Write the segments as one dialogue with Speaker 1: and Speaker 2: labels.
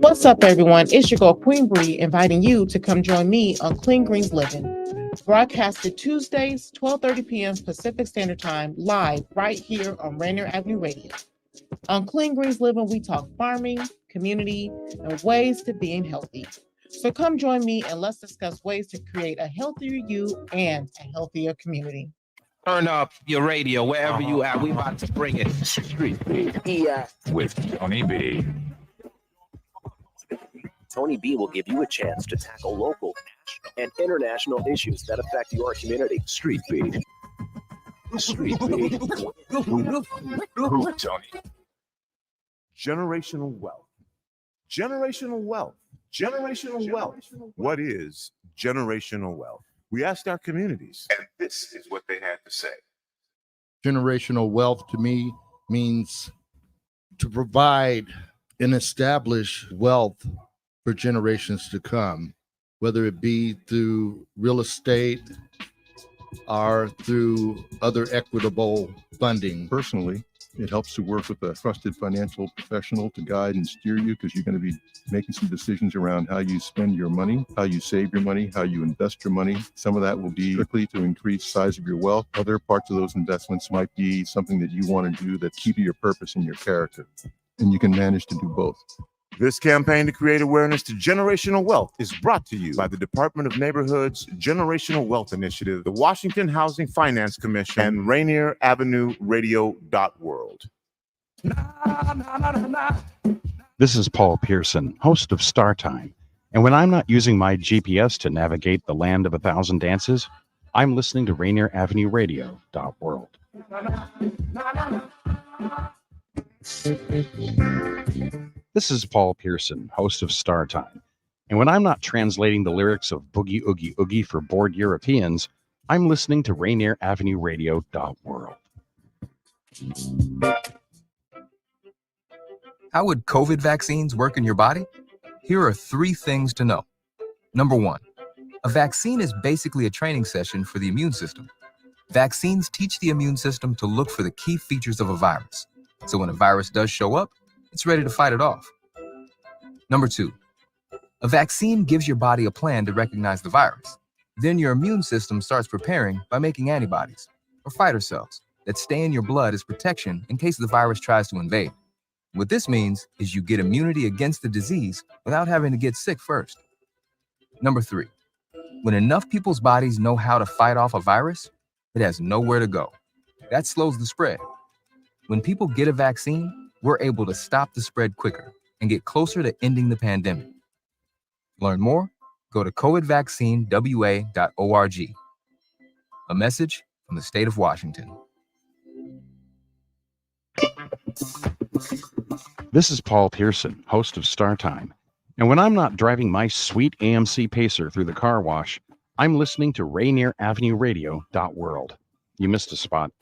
Speaker 1: What's up, everyone? It's your girl, Queen Bree, inviting you to come join me on Clean Greens Living, broadcasted Tuesdays, 12:30 p.m. Pacific Standard Time, live right here on Rainier Avenue Radio. On Clean Greens Living, we talk farming, community, and ways to being healthy. So come join me and let's discuss ways to create a healthier you and a healthier community.
Speaker 2: Turn up your radio wherever you at. We about to bring it. Street Beat.
Speaker 3: Yeah.
Speaker 2: With Tony B.
Speaker 3: Tony B will give you a chance to tackle local, national, and international issues that affect your community.
Speaker 2: Street Beat. Street Beat. Tony.
Speaker 4: Generational wealth. Generational wealth. Generational wealth. What is generational wealth? We asked our communities, and this is what they had to say.
Speaker 5: Generational wealth to me means to provide and establish wealth for generations to come, whether it be through real estate or through other equitable funding.
Speaker 6: Personally, it helps to work with a trusted financial professional to guide and steer you, because you're going to be making some decisions around how you spend your money, how you save your money, how you invest your money. Some of that will be strictly to increase size of your wealth. Other parts of those investments might be something that you want to do that's key to your purpose and your character. And you can manage to do both.
Speaker 4: This campaign to create awareness to generational wealth is brought to you by the Department of Neighborhood's Generational Wealth Initiative, the Washington Housing Finance Commission, and Rainier Avenue Radio World.
Speaker 7: This is Paul Pearson, host of Star Time. And when I'm not using my GPS to navigate the land of 1,000 dances, I'm listening to Rainier Avenue Radio World. This is Paul Pearson, host of Star Time. And when I'm not translating the lyrics of Boogie Oogie Oogie for bored Europeans, I'm listening to Rainier Avenue Radio World.
Speaker 8: How would COVID vaccines work in your body? Here are 3 things to know. Number 1, a vaccine is basically a training session for the immune system. Vaccines teach the immune system to look for the key features of a virus. So when a virus does show up, it's ready to fight it off. Number 2, a vaccine gives your body a plan to recognize the virus. Then your immune system starts preparing by making antibodies, or fighter cells, that stay in your blood as protection in case the virus tries to invade. What this means is you get immunity against the disease without having to get sick first. Number 3, when enough people's bodies know how to fight off a virus, it has nowhere to go. That slows the spread. When people get a vaccine, we're able to stop the spread quicker and get closer to ending the pandemic. Learn more? Go to covidvaccinewa.org. A message from the state of Washington.
Speaker 7: This is Paul Pearson, host of Star Time. And when I'm not driving my sweet AMC Pacer through the car wash, I'm listening to Rainier Avenue Radio World. You missed a spot.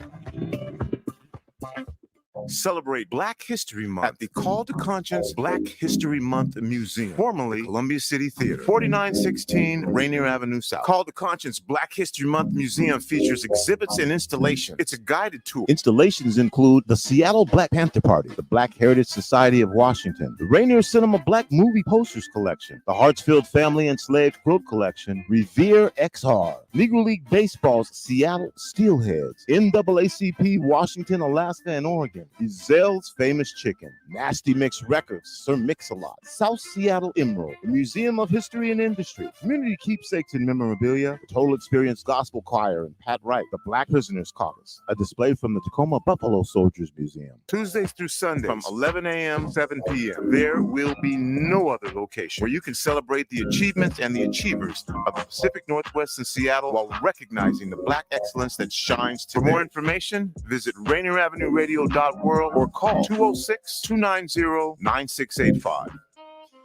Speaker 4: Celebrate Black History Month at the Call to Conscience Black History Month Museum, formerly Columbia City Theater, 4916 Rainier Avenue South. Call to Conscience Black History Month Museum features exhibits and installations. It's a guided tour. Installations include the Seattle Black Panther Party, the Black Heritage Society of Washington, the Rainier Cinema Black Movie Posters Collection, the Hartsfield Family Enslaved Quilt Collection, Revere XR, Negro League Baseball's Seattle Steelheads, NAACP Washington, Alaska, and Oregon, Giselle's Famous Chicken, Nasty Mix Records, Sir Mix-a-Lot, South Seattle Emerald, the Museum of History and Industry, Community Keepsakes and Memorabilia, the Total Experience Gospel Choir and Pat Wright, the Black Prisoners Caucus, a display from the Tacoma Buffalo Soldiers Museum. Tuesdays through Sundays from 11 a.m. 7 p.m. There will be no other location where you can celebrate the achievements and the achievers of the Pacific Northwest and Seattle while recognizing the Black excellence that shines today. For more information, visit RainierAvenueRadio.org or call 206-290-9685.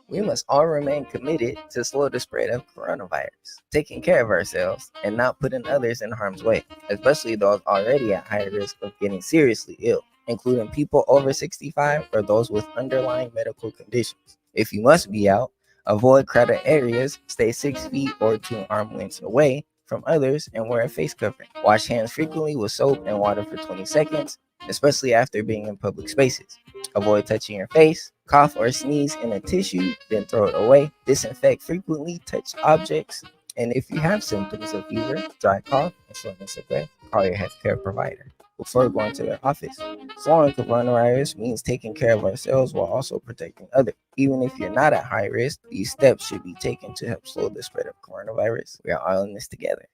Speaker 9: We must all remain committed to slow the spread of coronavirus, taking care of ourselves and not putting others in harm's way, especially those already at high risk of getting seriously ill, including people over 65 or those with underlying medical conditions. If you must be out, avoid crowded areas, stay 6 feet or 2 arm lengths away from others, and wear a face covering. Wash hands frequently with soap and water for 20 seconds, especially after being in public spaces. Avoid touching your face, Cough or sneeze in a tissue, then throw it away. Disinfect frequently touched objects. And if you have symptoms of fever, dry cough, and shortness of breath, call your healthcare provider before going to their office. Slowing coronavirus means taking care of ourselves while also protecting others. Even if you're not at high risk, these steps should be taken to help slow the spread of coronavirus. We are all in this together.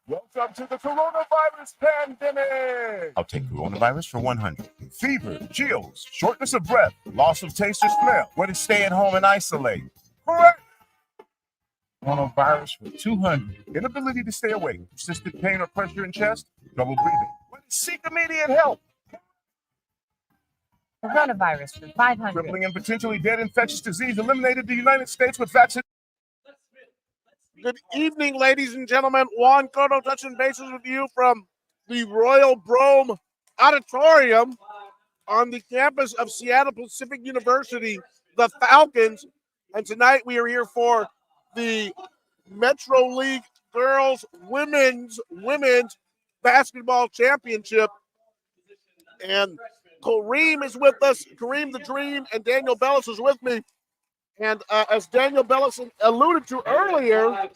Speaker 4: Welcome to the coronavirus pandemic. I'll take coronavirus for 100. Fever, chills, shortness of breath, loss of taste or smell. What is stay at home and isolate? Correct. Coronavirus for 200. Inability to stay awake, persistent pain or pressure in chest, trouble breathing. What is seek immediate help?
Speaker 10: Coronavirus for 500.
Speaker 4: Crippling and potentially dead infectious disease eliminated the United States with vaccine.
Speaker 11: Good evening, ladies and gentlemen. Juan Cotto touching bases with you from the Royal Brome Auditorium on the campus of Seattle Pacific University, the Falcons. And tonight we are here for the Metro League Girls Women's Basketball Championship. And Kareem is with us, Kareem the Dream, and Daniel Bellis is with me. And as Daniel Bellis alluded to earlier,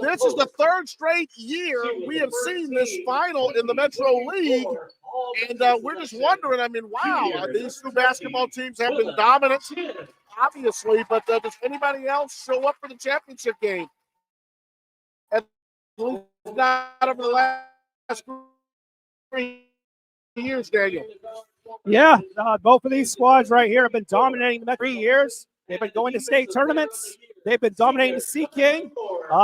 Speaker 11: this is the third straight year we have seen this final in the Metro League. And we're just wondering, I mean, wow, these two basketball teams have been dominant, obviously, but does anybody else show up for the championship game? At least not over the last 3 years, Daniel.
Speaker 12: Yeah, both of these squads right here have been dominating the 3 years. They've been going to state tournaments. They've been dominating the Sea King.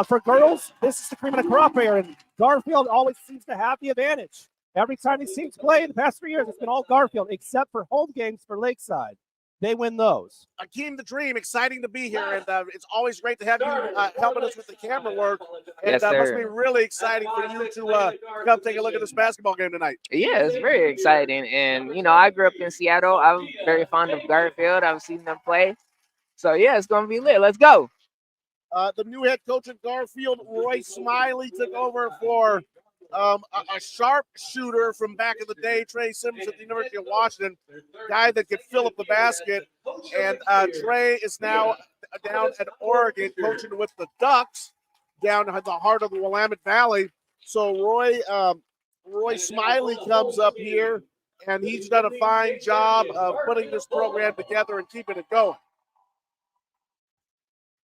Speaker 12: For girls, this is the cream of the crop here, and Garfield always seems to have the advantage. Every time these teams play in the past 3 years, it's been all Garfield, except for home games for Lakeside. They win those.
Speaker 11: Akeem the Dream, exciting to be here, and it's always great to have you helping us with the camera work. And
Speaker 13: Yes,
Speaker 11: it must
Speaker 13: sir.
Speaker 11: be really exciting for you to come take a look at this basketball game tonight.
Speaker 13: Yeah, it's very exciting. And, you know, I grew up in Seattle. I'm very fond of Garfield. I've seen them play. So, yeah, it's going to be lit. Let's go.
Speaker 11: The new head coach at Garfield, Roy Smiley, took over for a sharp shooter from back in the day, Trey Simmons at the University of Washington, guy that could fill up the basket. And Trey is now down at Oregon coaching with the Ducks down at the heart of the Willamette Valley. So Roy Smiley comes up here, and he's done a fine job of putting this program together and keeping it going.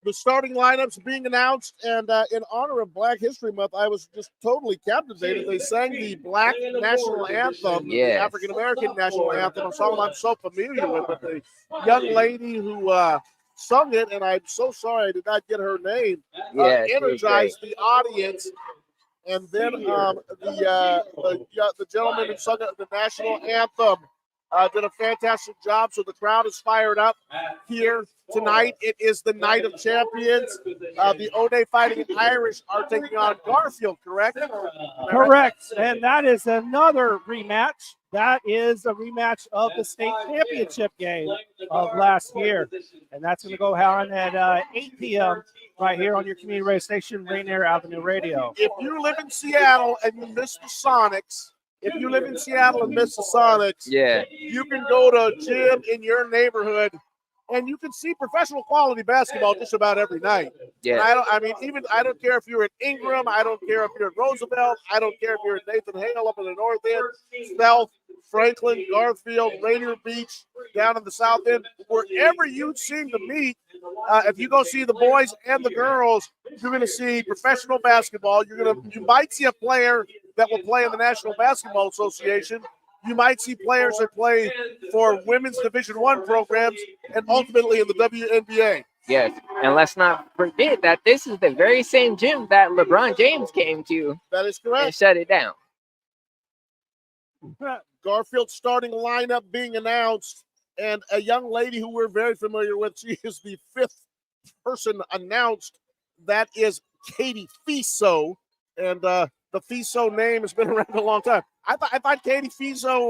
Speaker 11: The starting lineups being announced, and in honor of Black History Month, I was just totally captivated. They sang the Black National Anthem, the African American National Anthem, a song I'm so familiar with. But the young lady who sung it, and I'm so sorry I did not get her name, energized the audience. And then the gentleman who sung the national anthem did a fantastic job. So the crowd is fired up here tonight. It is the night of champions. The O'Day Fighting Irish are taking on Garfield, correct?
Speaker 12: Correct. And that is another rematch. That is a rematch of the state championship game of last year. And that's going to go on at 8 p.m. right here on your community radio station, Rainier Avenue Radio.
Speaker 11: If you live in Seattle and you miss the Sonics, you can go to a gym in your neighborhood and you can see professional quality basketball just about every night.
Speaker 13: Yeah.
Speaker 11: I don't care if you're at Ingram, I don't care if you're at Roosevelt, I don't care if you're at Nathan Hale up in the north end, South, Franklin, Garfield, Rainier Beach, down in the south end, wherever you seem to meet. If you go see the boys and the girls, you're going to see professional basketball. You might see a player that will play in the National Basketball Association. You might see players that play for women's Division I programs and ultimately in the WNBA.
Speaker 13: Yes, and let's not forget that this is the very same gym that LeBron James came to.
Speaker 11: That is correct.
Speaker 13: And shut it down.
Speaker 11: Garfield starting lineup being announced, and a young lady who we're very familiar with. She is the fifth person announced. That is Katie Fiso, and the Fiso name has been around a long time. I thought Katie Fiso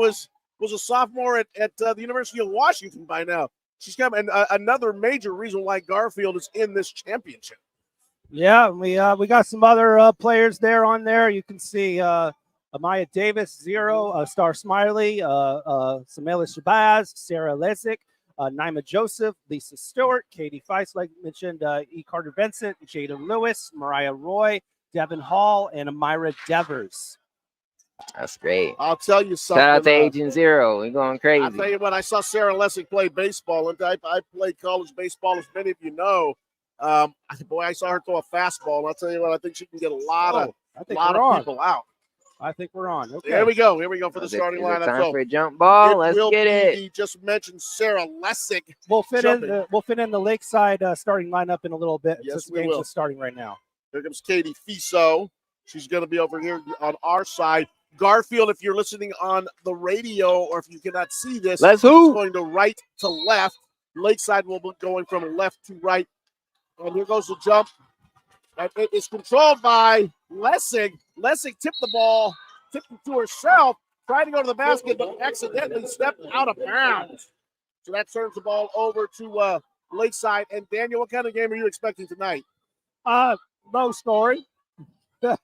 Speaker 11: was a sophomore at the University of Washington by now. She's coming, and another major reason why Garfield is in this championship.
Speaker 12: Yeah, we got some other players there on there. You can see Amaya Davis, Zero, Star Smiley, Samela Shabazz, Sarah Lesick, Naima Joseph, Lisa Stewart, Katie Feist, like mentioned, E. Carter Vincent, Jada Lewis, Mariah Roy, Devin Hall, and Amira Devers.
Speaker 13: That's great.
Speaker 11: I'll tell you something.
Speaker 13: Shout out to Agent Zero. We're going crazy.
Speaker 11: I'll tell you what, I saw Sarah Lessig play baseball, and I played college baseball, as many of you know. Boy, I saw her throw a fastball, and I'll tell you what, I think she can get a lot of people out.
Speaker 12: I think we're on. Okay.
Speaker 11: Here we go for the starting lineup.
Speaker 13: Time for a jump ball. Let's get it.
Speaker 11: He just mentioned Sarah Lessig.
Speaker 12: We'll fit in the Lakeside starting lineup in a little bit.
Speaker 11: Yes,
Speaker 12: the
Speaker 11: we
Speaker 12: game's
Speaker 11: will.
Speaker 12: just starting right now.
Speaker 11: Here comes Katie Fiso. She's going to be over here on our side. Garfield, if you're listening on the radio or if you cannot see this,
Speaker 13: let's
Speaker 11: going to right to left. Lakeside will be going from left to right. And here goes the jump. And it is controlled by Lessig. Lessig tipped the ball, tipped it to herself, tried to go to the basket, but accidentally stepped out of bounds. So that turns the ball over to Lakeside. And Daniel, what kind of game are you expecting tonight?
Speaker 12: Low scoring.
Speaker 11: Here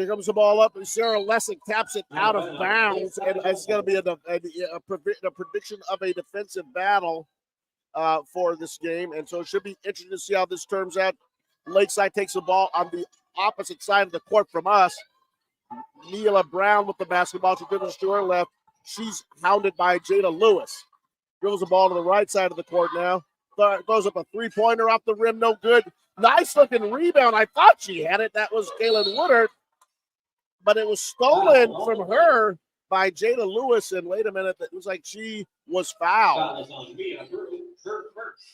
Speaker 11: comes the ball up, and Sarah Lessig taps it out of bounds, and it's going to be a prediction of a defensive battle for this game, and so it should be interesting to see how this turns out. Lakeside takes the ball on the opposite side of the court from us. Neela Brown with the basketball. She dribbles to her left. She's hounded by Jada Lewis. Dribbles the ball to the right side of the court now. Throws up a three-pointer off the rim, no good. Nice-looking rebound. I thought she had it. That was Kaylin Woodard. But it was stolen from her by Jada Lewis. And wait a minute, it was like she was fouled.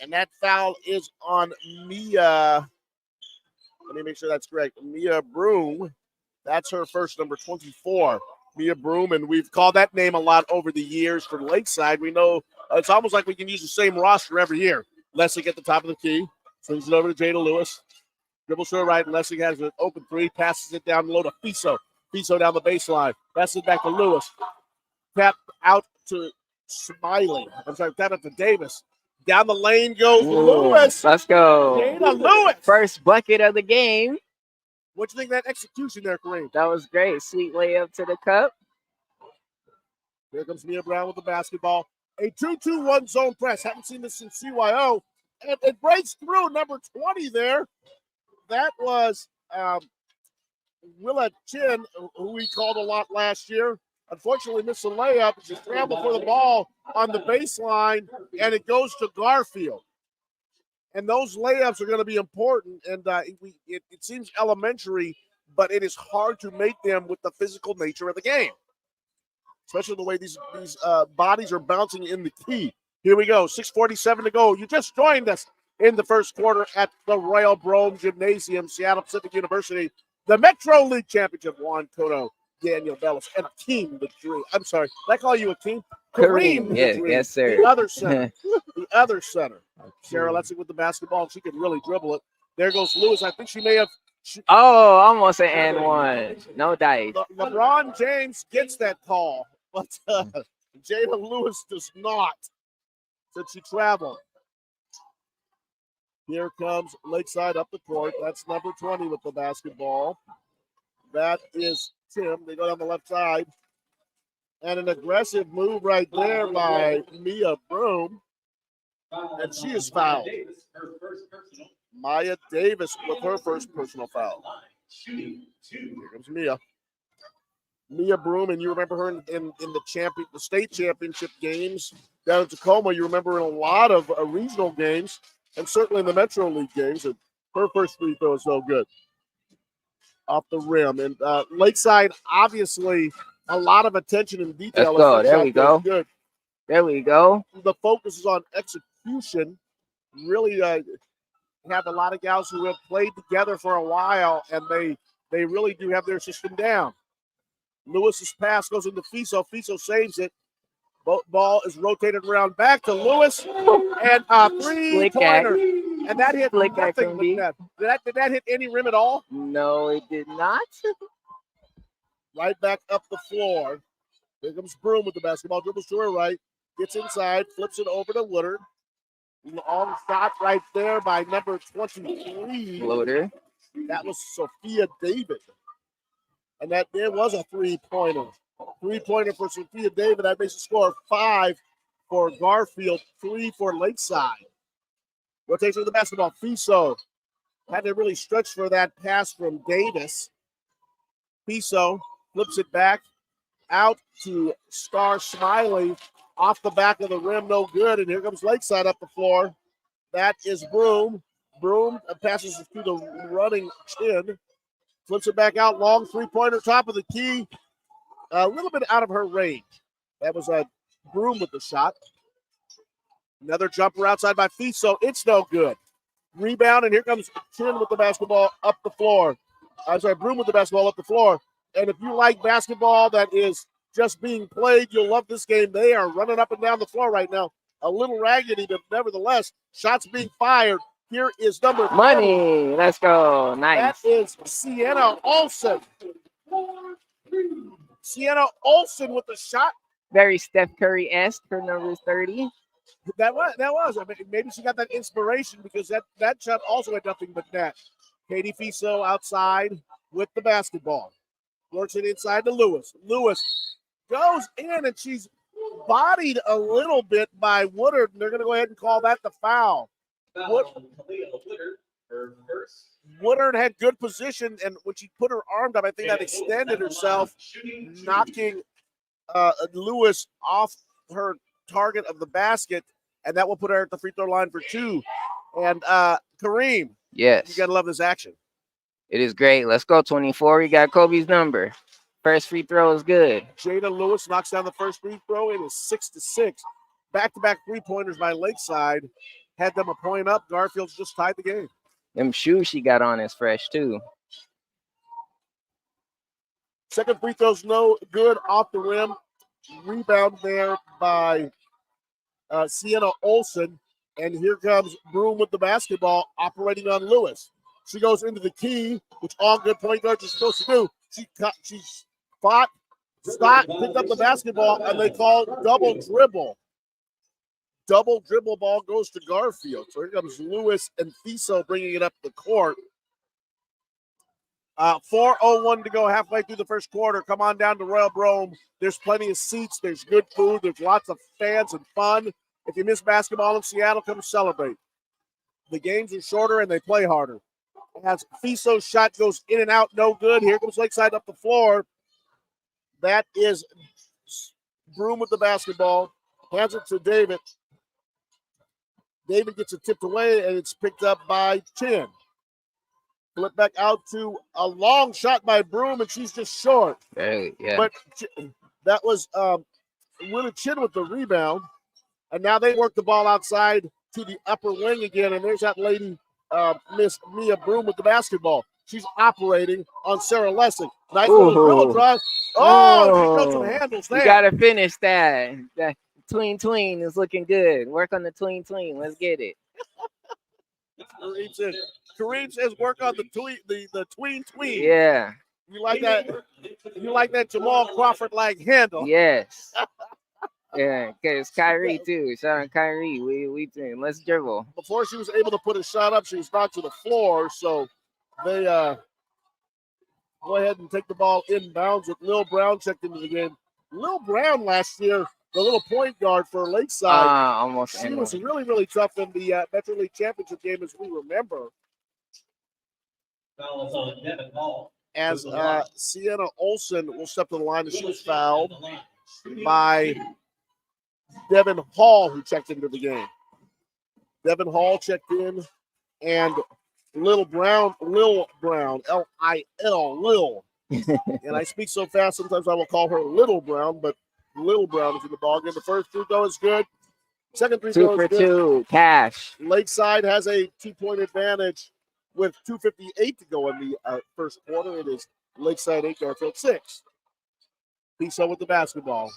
Speaker 11: And that foul is on Mia. Let me make sure that's correct. Mia Broom. That's her first, number 24. Mia Broom. And we've called that name a lot over the years for Lakeside. We know it's almost like we can use the same roster every year. Lessig at the top of the key. Swings it over to Jada Lewis. Dribbles to her right. Lessig has an open three. Passes it down low to Fiso. Fiso down the baseline. Passes it back to Lewis. Tap out to Smiley. Tap out to Davis. Down the lane goes Lewis.
Speaker 13: Let's go.
Speaker 11: Jada Lewis.
Speaker 13: First bucket of the game.
Speaker 11: What do you think of that execution there, Kareem?
Speaker 13: That was great. Sweet layup to the cup.
Speaker 11: Here comes Mia Brown with the basketball. A 2-2-1 zone press. Haven't seen this since CYO. And it breaks through number 20 there. That was Willa Chin, who we called a lot last year. Unfortunately, missed a layup. She scrambled for the ball on the baseline, and it goes to Garfield. And those layups are going to be important, and it seems elementary, but it is hard to make them with the physical nature of the game, especially the way these bodies are bouncing in the key. Here we go, 6:47 to go. You just joined us in the first quarter at the Royal Brome Gymnasium, Seattle Pacific University. The Metro League Championship, Juan Cotto, Daniel Bellis, and Akeem the Dream. I'm sorry, did I call you Akeem? Kareem the Dream.
Speaker 13: Yes, sir.
Speaker 11: The other center. The other center. Sarah Lessig with the basketball, and she can really dribble it. There goes Lewis. I think she may have.
Speaker 13: Almost an and one. No dice.
Speaker 11: LeBron James gets that call, but Jada Lewis does not, since she traveled. Here comes Lakeside up the court. That's number 20 with the basketball. That is Tim. They go down the left side. And an aggressive move right there by Mia Broom. And she is fouled. Maya Davis with her first personal foul. Here comes Mia. Mia Broom, and you remember her in the state championship games down in Tacoma. You remember in a lot of regional games, and certainly in the Metro League games. And her first free throw is so good off the rim. And Lakeside, obviously, a lot of attention and detail.
Speaker 13: Let's go. There we go.
Speaker 11: Good.
Speaker 13: There we go.
Speaker 11: The focus is on execution. Really have a lot of gals who have played together for a while, and they really do have their system down. Lewis's pass goes into Fiso. Fiso saves it. Ball is rotated around back to Lewis, and a three-pointer. And that hit nothing but net. Did that hit any rim at all?
Speaker 13: No, it did not.
Speaker 11: Right back up the floor. Here comes Broom with the basketball. Dribbles to her right. Gets inside. Flips it over to Woodard. Long shot right there by number 23.
Speaker 13: Floater.
Speaker 11: That was Sophia David. And there was a three-pointer. Three-pointer for Sophia David. That makes the score 5 for Garfield, 3 for Lakeside. Rotation of the basketball. Fiso had to really stretch for that pass from Davis. Fiso flips it back out to Star Smiley off the back of the rim, no good. And here comes Lakeside up the floor. That is Broom. Broom passes it through the running Chin. Flips it back out, long three-pointer, top of the key. A little bit out of her range. That was a Broom with the shot. Another jumper outside by Fiso. It's no good. Rebound, and here comes Chin with the basketball up the floor. I'm sorry, Broom with the basketball up the floor. And if you like basketball that is just being played, you'll love this game. They are running up and down the floor right now. A little raggedy, but nevertheless, shots being fired. Here is number 30.
Speaker 13: Money. Let's go. Nice.
Speaker 11: That is Sienna Olsen. Sienna Olsen with the shot.
Speaker 13: Very Steph Curry-esque for number 30.
Speaker 11: That was. I mean, maybe she got that inspiration because that shot also had nothing but net. Katie Fiso outside with the basketball. Works it inside to Lewis. Lewis goes in, and she's bodied a little bit by Woodard, and they're going to go ahead and call that the foul. Woodard had good position, and when she put her arm up, I think that extended herself, knocking Lewis off her target of the basket, and that will put her at the free throw line for 2. And Kareem,
Speaker 13: yes,
Speaker 11: you got to love this action.
Speaker 13: It is great. Let's go, 24. We got Kobe's number. First free throw is good.
Speaker 11: Jada Lewis knocks down the first free throw. It is 6-6. Back-to-back three-pointers by Lakeside. Had them a point up. Garfield's just tied the game.
Speaker 13: Them shoes she got on is fresh, too.
Speaker 11: Second free throw's no good off the rim. Rebound there by Sienna Olsen. And here comes Broom with the basketball operating on Lewis. She goes into the key, which all good point guards are supposed to do. She fought, stopped, picked up the basketball, and they call double dribble. Double dribble ball goes to Garfield. So here comes Lewis and Fiso bringing it up the court. 4:01 to go, halfway through the first quarter. Come on down to Royal Brome. There's plenty of seats. There's good food. There's lots of fans and fun. If you miss basketball in Seattle, come celebrate. The games are shorter and they play harder. As Fiso's shot goes in and out, no good. Here comes Lakeside up the floor. That is Broom with the basketball. Hands it to David. David gets it tipped away, and it's picked up by Chin. Flip back out to a long shot by Broom, and she's just short.
Speaker 13: Hey, yeah.
Speaker 11: But that was Willie Chin with the rebound. And now they work the ball outside to the upper wing again, and there's that lady, Miss Mia Broom with the basketball. She's operating on Sarah Lessing. Nice little dribble drive. Oh, she got some handles there.
Speaker 13: You got to finish that. That tween is looking good. Work on the tween. Let's get it.
Speaker 11: Kareem says work on the tween.
Speaker 13: Yeah.
Speaker 11: You like that? You like that Jamal Crawford-like handle?
Speaker 13: Yes. Yeah, because Kyrie too. Shout out Kyrie. We let's dribble.
Speaker 11: Before she was able to put a shot up, she was knocked to the floor. So they go ahead and take the ball inbounds with Lil Brown checked into the game. Lil Brown last year, the little point guard for Lakeside.
Speaker 13: Almost.
Speaker 11: She was really, really tough in the Metro League Championship game, as we remember. As Sienna Olsen will step to the line, and she was fouled by Devin Hall, who checked into the game. Devin Hall checked in, and Lil Brown, Lil, Lil. And I speak so fast, sometimes I will call her Little Brown, but Lil Brown is in the ballgame. The first free throw is good. Second free throw is good.
Speaker 13: 2 for 2, cash.
Speaker 11: Lakeside has a 2-point advantage with 2:58 to go in the first quarter. It is Lakeside 8, Garfield 6. Fiso with the basketball.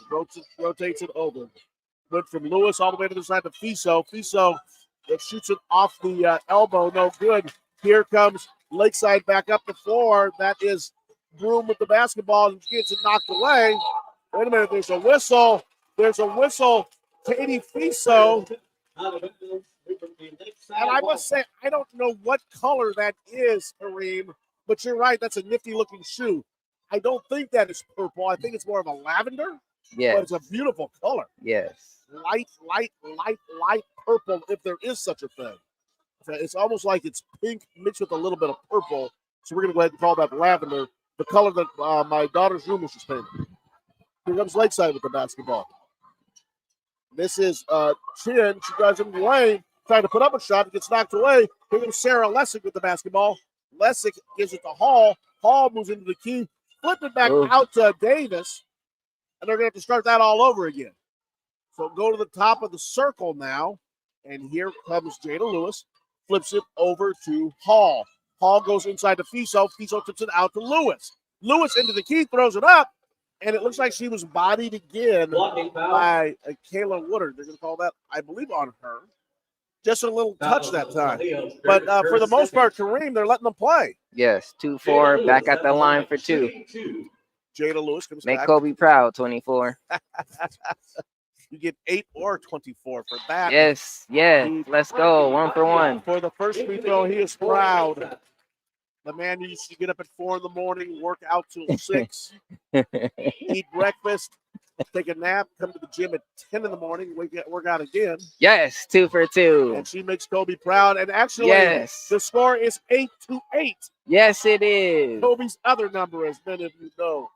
Speaker 11: Rotates it over. Went from Lewis all the way to the side to Fiso. Fiso shoots it off the elbow. No good. Here comes Lakeside back up the floor. That is Broom with the basketball, and she gets it knocked away. Wait a minute. There's a whistle. Katie Fiso. And I must say, I don't know what color that is, Kareem, but you're right. That's a nifty-looking shoe. I don't think that is purple. I think it's more of a lavender.
Speaker 13: Yes.
Speaker 11: But it's a beautiful color.
Speaker 13: Yes.
Speaker 11: Light purple, if there is such a thing. It's almost like it's pink mixed with a little bit of purple. So we're going to go ahead and call that lavender, the color that my daughter's room was just painted. Here comes Lakeside with the basketball. This is Chin. She drives in the lane, trying to put up a shot. It gets knocked away. Here comes Sarah Lessick with the basketball. Lessick gives it to Hall. Hall moves into the key, flip it back out to Davis, and they're going to have to start that all over again. So go to the top of the circle now, and here comes Jada Lewis, flips it over to Hall. Hall goes inside to Fiso. Fiso tips it out to Lewis. Lewis into the key, throws it up, and it looks like she was bodied again by Kayla Woodard. They're going to call that, I believe, on her. Just a little touch that time. But for the most part, Kareem, they're letting them play.
Speaker 13: Yes, 2-4, back at the line for 2.
Speaker 11: Jada Lewis comes
Speaker 13: Make
Speaker 11: back.
Speaker 13: Kobe proud, 24.
Speaker 11: You get 8 or 24 for that.
Speaker 13: Yes, let's go, 1 for 1.
Speaker 11: For the first free throw, he is proud. The man used to get up at 4 in the morning, work out till 6, eat breakfast, take a nap, come to the gym at 10 in the morning, work out again.
Speaker 13: Yes, 2 for 2.
Speaker 11: And she makes Kobe proud. And actually, the score is 8-8.
Speaker 13: Yes, it is.
Speaker 11: Kobe's other number, as many of you know.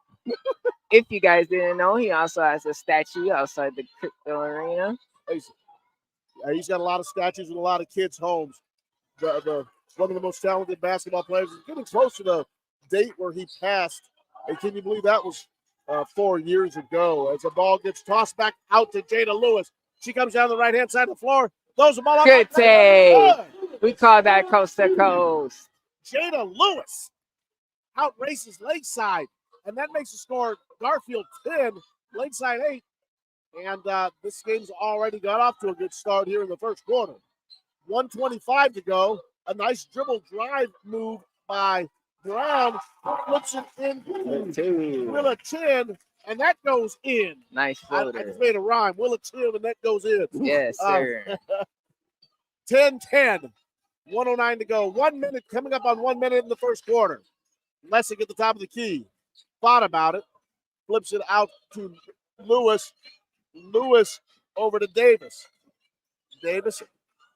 Speaker 13: If you guys didn't know, he also has a statue outside the crypto arena.
Speaker 11: He's got a lot of statues in a lot of kids' homes. One of the most talented basketball players is getting close to the date where he passed. And can you believe that was 4 years ago? As the ball gets tossed back out to Jada Lewis. She comes down the right-hand side of the floor, throws the ball up.
Speaker 13: Good save. We call that coast to coast.
Speaker 11: Jada Lewis outraces Lakeside. And that makes the score Garfield 10, Lakeside 8. And this game's already got off to a good start here in the first quarter. 1:25 to go. A nice dribble drive move by Brown. Flips it into Willa Chin, and that goes in.
Speaker 13: Nice floater.
Speaker 11: I just made a rhyme. Willa Chin, and that goes in.
Speaker 13: Yes, sir.
Speaker 11: 10-10. 1:09 to go. 1 minute, coming up on 1 minute in the first quarter. Lessig at the top of the key. Thought about it, flips it out to Lewis. Lewis over to Davis. Davis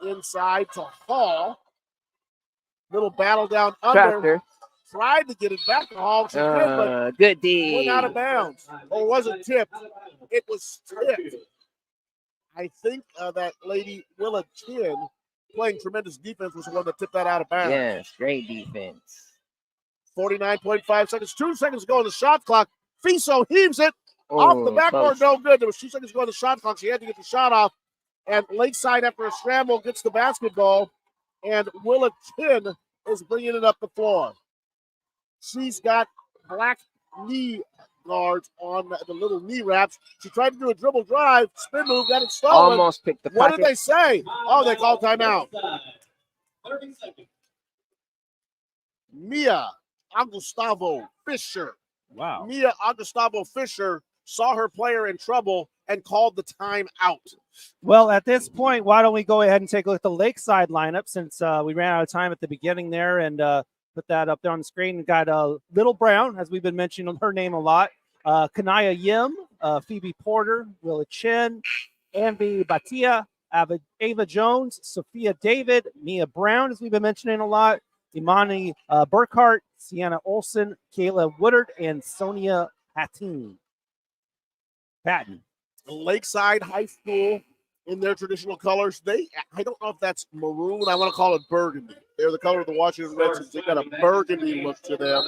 Speaker 11: inside to Hall. Little battle down under.
Speaker 13: Tractor.
Speaker 11: Tried to get it back to Hall. She did, but
Speaker 13: good D.
Speaker 11: went out of bounds. Or was it tipped? It was tipped. I think that lady Willa Chin, playing tremendous defense, was the one that tipped that out of bounds.
Speaker 13: Yes, great defense.
Speaker 11: 49.5 seconds. 2 seconds to go on the shot clock. Fiso heaves it off the backboard. No good. There was 2 seconds to go on the shot clock. She had to get the shot off. And Lakeside, after a scramble, gets the basketball. And Willa Chin is bringing it up the floor. She's got black knee guards on the little knee wraps. She tried to do a dribble drive. Spin move. Got it stolen.
Speaker 13: Almost picked the pocket.
Speaker 11: What did they say? Oh, they called timeout.
Speaker 12: 30 seconds.
Speaker 11: Mia Augustavo Fisher.
Speaker 12: Wow.
Speaker 11: Mia Augustavo Fisher saw her player in trouble and called the timeout.
Speaker 12: Well, at this point, why don't we go ahead and take a look at the Lakeside lineup, since we ran out of time at the beginning there, and put that up there on the screen. We got Little Brown, as we've been mentioning her name a lot, Kanaya Yim, Phoebe Porter, Willa Chin, Ambi Batia, Ava Jones, Sophia David, Mia Brown, as we've been mentioning a lot, Imani Burkhart, Sienna Olson, Kayla Woodard, and Sonia Patton.
Speaker 11: Lakeside High School in their traditional colors. I don't know if that's maroon. I want to call it burgundy. They're the color of the Washington Redskins. They've got a burgundy look to them.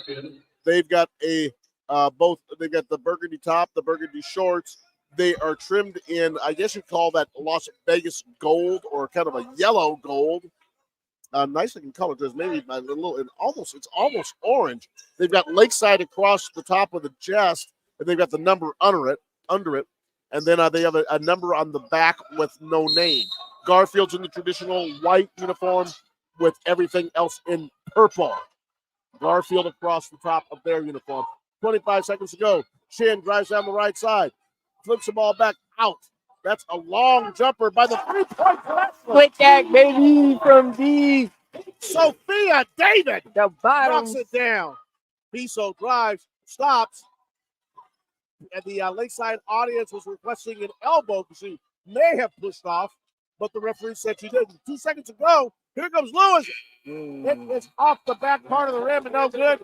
Speaker 11: They've got they've got the burgundy top, the burgundy shorts. They are trimmed in, I guess you'd call that Las Vegas gold, or kind of a yellow gold. Nice looking color. There's maybe a little, it's almost orange. They've got Lakeside across the top of the chest, and they've got the number under it. And then they have a number on the back with no name. Garfield's in the traditional white uniform with everything else in purple. Garfield across the top of their uniform. 25 seconds to go. Chin drives down the right side. Flips the ball back out. That's a long jumper by the three-point
Speaker 13: Quick that, baby, from D.
Speaker 11: Sophia David.
Speaker 13: The bottom.
Speaker 11: Knocks it down. Piso drives, stops. the Lakeside audience was requesting an elbow because she may have pushed off, but the referee said she didn't. 2 seconds ago, here comes Lewis. It's off the back part of the rim and no good.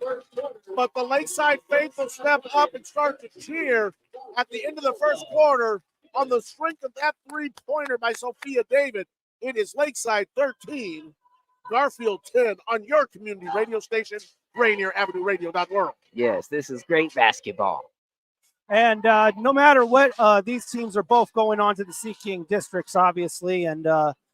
Speaker 11: But the Lakeside faithful step up and start to cheer at the end of the first quarter on the strength of that three-pointer by Sophia David. It is Lakeside 13, Garfield 10 on your community radio station, RainierAvenueRadio.org.
Speaker 13: Yes, this is great basketball.
Speaker 12: And no matter what, these teams are both going on to the Sea King districts, obviously, and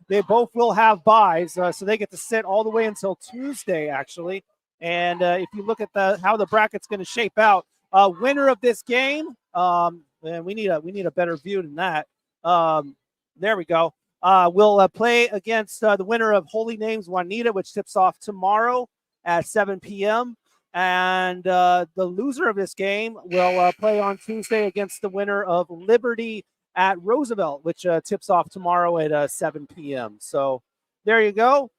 Speaker 12: they both will have buys, so they get to sit all the way until Tuesday, actually. And if you look at how the bracket's going to shape out, winner of this game, and we need a better view than that. There we go. We'll play against the winner of Holy Names Juanita, which tips off tomorrow at 7 p.m. And the loser of this game will play on Tuesday against the winner of Liberty at Roosevelt, which tips off tomorrow at 7 p.m. So there you go.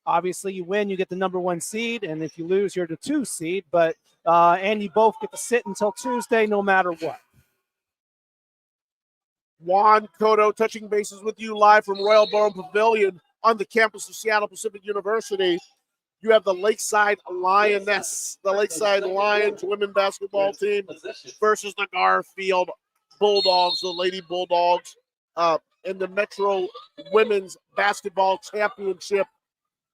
Speaker 12: Obviously, you win, you get the number 1 seed, and if you lose, you're the 2 seed. But and you both get to sit until Tuesday, no matter what.
Speaker 11: Juan Cotto touching bases with you live from Royal Borough Pavilion on the campus of Seattle Pacific University. You have the Lakeside Lioness, the Lakeside Lions women basketball team versus the Garfield Bulldogs, the Lady Bulldogs, in the Metro Women's Basketball Championship.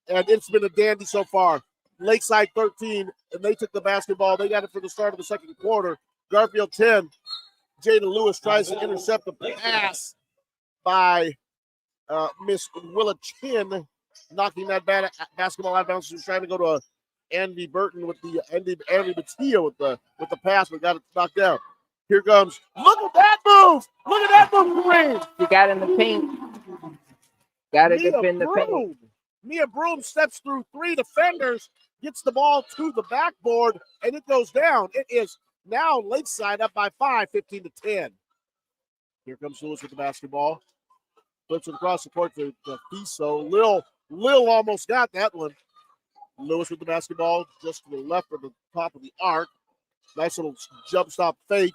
Speaker 11: And it's been a dandy so far. Lakeside 13, and they took the basketball. They got it for the start of the second quarter. Garfield 10. Jada Lewis tries to intercept the pass by Miss Willa Chin, knocking that basketball out of bounds. She was trying to go to Andy Burton with the Andy Batia with the pass, but got it knocked down. Here comes. Look at that move! Look at that move, Green!
Speaker 13: You got in the paint. Got to defend the paint.
Speaker 11: Mia Broom steps through 3 defenders, gets the ball to the backboard, and it goes down. It is now Lakeside up by 5, 15-10. Here comes Lewis with the basketball. Flips it across the court to Fiso. Lil almost got that one. Lewis with the basketball just to the left of the top of the arc. Nice little jump stop fake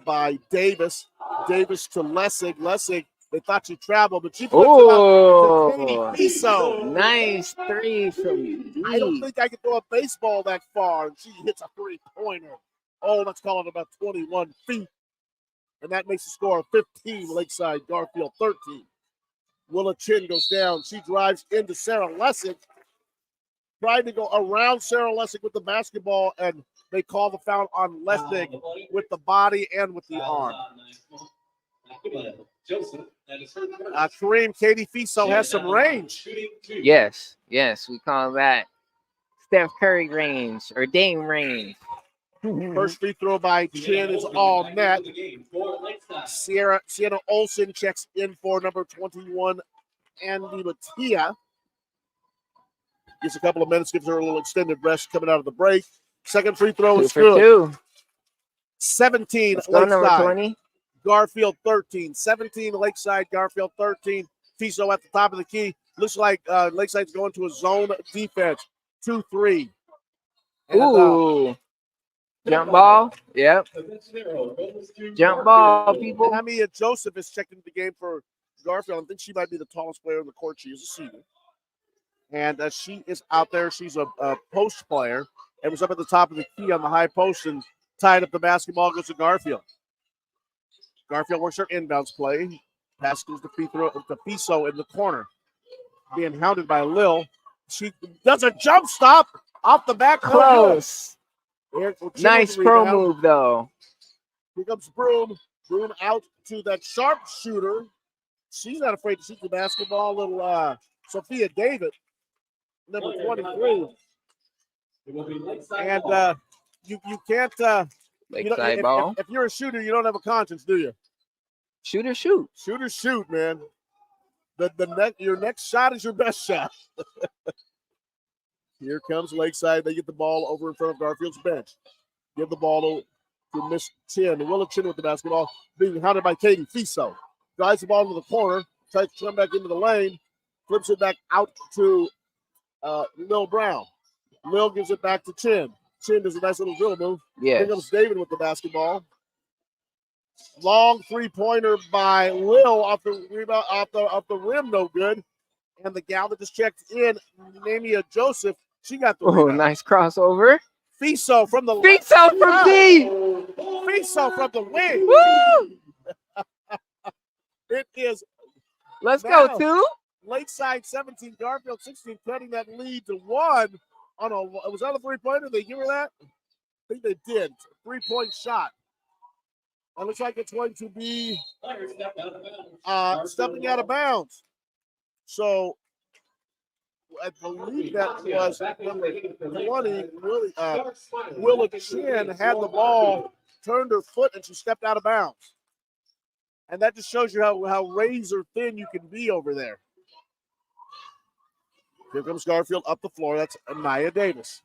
Speaker 11: by Davis. Davis to Lessig. Lessig, they thought she traveled, but she puts it up to Katie Fiso.
Speaker 13: Nice 3 from deep.
Speaker 11: I don't think I can throw a baseball that far, and she hits a three-pointer. Oh, let's call it about 21 feet. And that makes the score of 15, Lakeside, Garfield 13. Willa Chin goes down. She drives into Sarah Lessig. Trying to go around Sarah Lessig with the basketball, and they call the foul on Lessig with the body and with the arm. Kareem, Katie Fiso has some range.
Speaker 13: Yes, we call that Steph Curry range or Dame range.
Speaker 11: First free throw by Chin is all net. Sienna Olsen checks in for number 21, Andy Mattia. Gets a couple of minutes, gives her a little extended rest coming out of the break. Second free throw is good.
Speaker 13: 2 for 2.
Speaker 11: 17
Speaker 13: Lakeside. Number 20.
Speaker 11: Garfield 13. 17 Lakeside, Garfield 13. Fiso at the top of the key. Looks like Lakeside's going to a zone defense. 2-3.
Speaker 13: Ooh. Jump ball. Yep. Jump ball, people.
Speaker 11: Tamia Joseph is checking the game for Garfield. I think she might be the tallest player in the court. She is a senior. And she is out there. She's a post player. And was up at the top of the key on the high post and tied up the basketball, goes to Garfield. Garfield works her inbounds play. Pass goes to Fiso in the corner. Being hounded by Lil. She does a jump stop off the back.
Speaker 13: Close. Nice pro move, though.
Speaker 11: Here comes Broom. Broom out to that sharpshooter. She's not afraid to shoot the basketball. Little Sophia David, number 23. And you can't. If you're a shooter, you don't have a conscience, do you?
Speaker 13: Shoot or shoot.
Speaker 11: Shoot or shoot, man. Your next shot is your best shot. Here comes Lakeside. They get the ball over in front of Garfield's bench. Give the ball to Miss Chin. Willa Chin with the basketball, being hounded by Katie Fiso. Drives the ball into the corner, tries to come back into the lane, flips it back out to Lil Brown. Lil gives it back to Chin. Chin does a nice little dribble move.
Speaker 13: Yeah.
Speaker 11: Here comes David with the basketball. Long three-pointer by Will off the rebound, off the rim, no good. And the gal that just checked in, Namia Joseph, she got the rebound.
Speaker 13: Nice crossover.
Speaker 11: Fiso from the
Speaker 13: Fiso from D.
Speaker 11: Fiso from the wing.
Speaker 13: Woo!
Speaker 11: It is.
Speaker 13: Let's go, 2.
Speaker 11: Lakeside 17, Garfield 16, cutting that lead to 1 on a. Was that a three-pointer? Did they give her that? I think they did. 3-point shot. It looks like it's going to be stepping out of bounds. So I believe that was number 20. Willa Chin had the ball, turned her foot, and she stepped out of bounds. And that just shows you how razor thin you can be over there. Here comes Garfield up the floor. That's Maya Davis.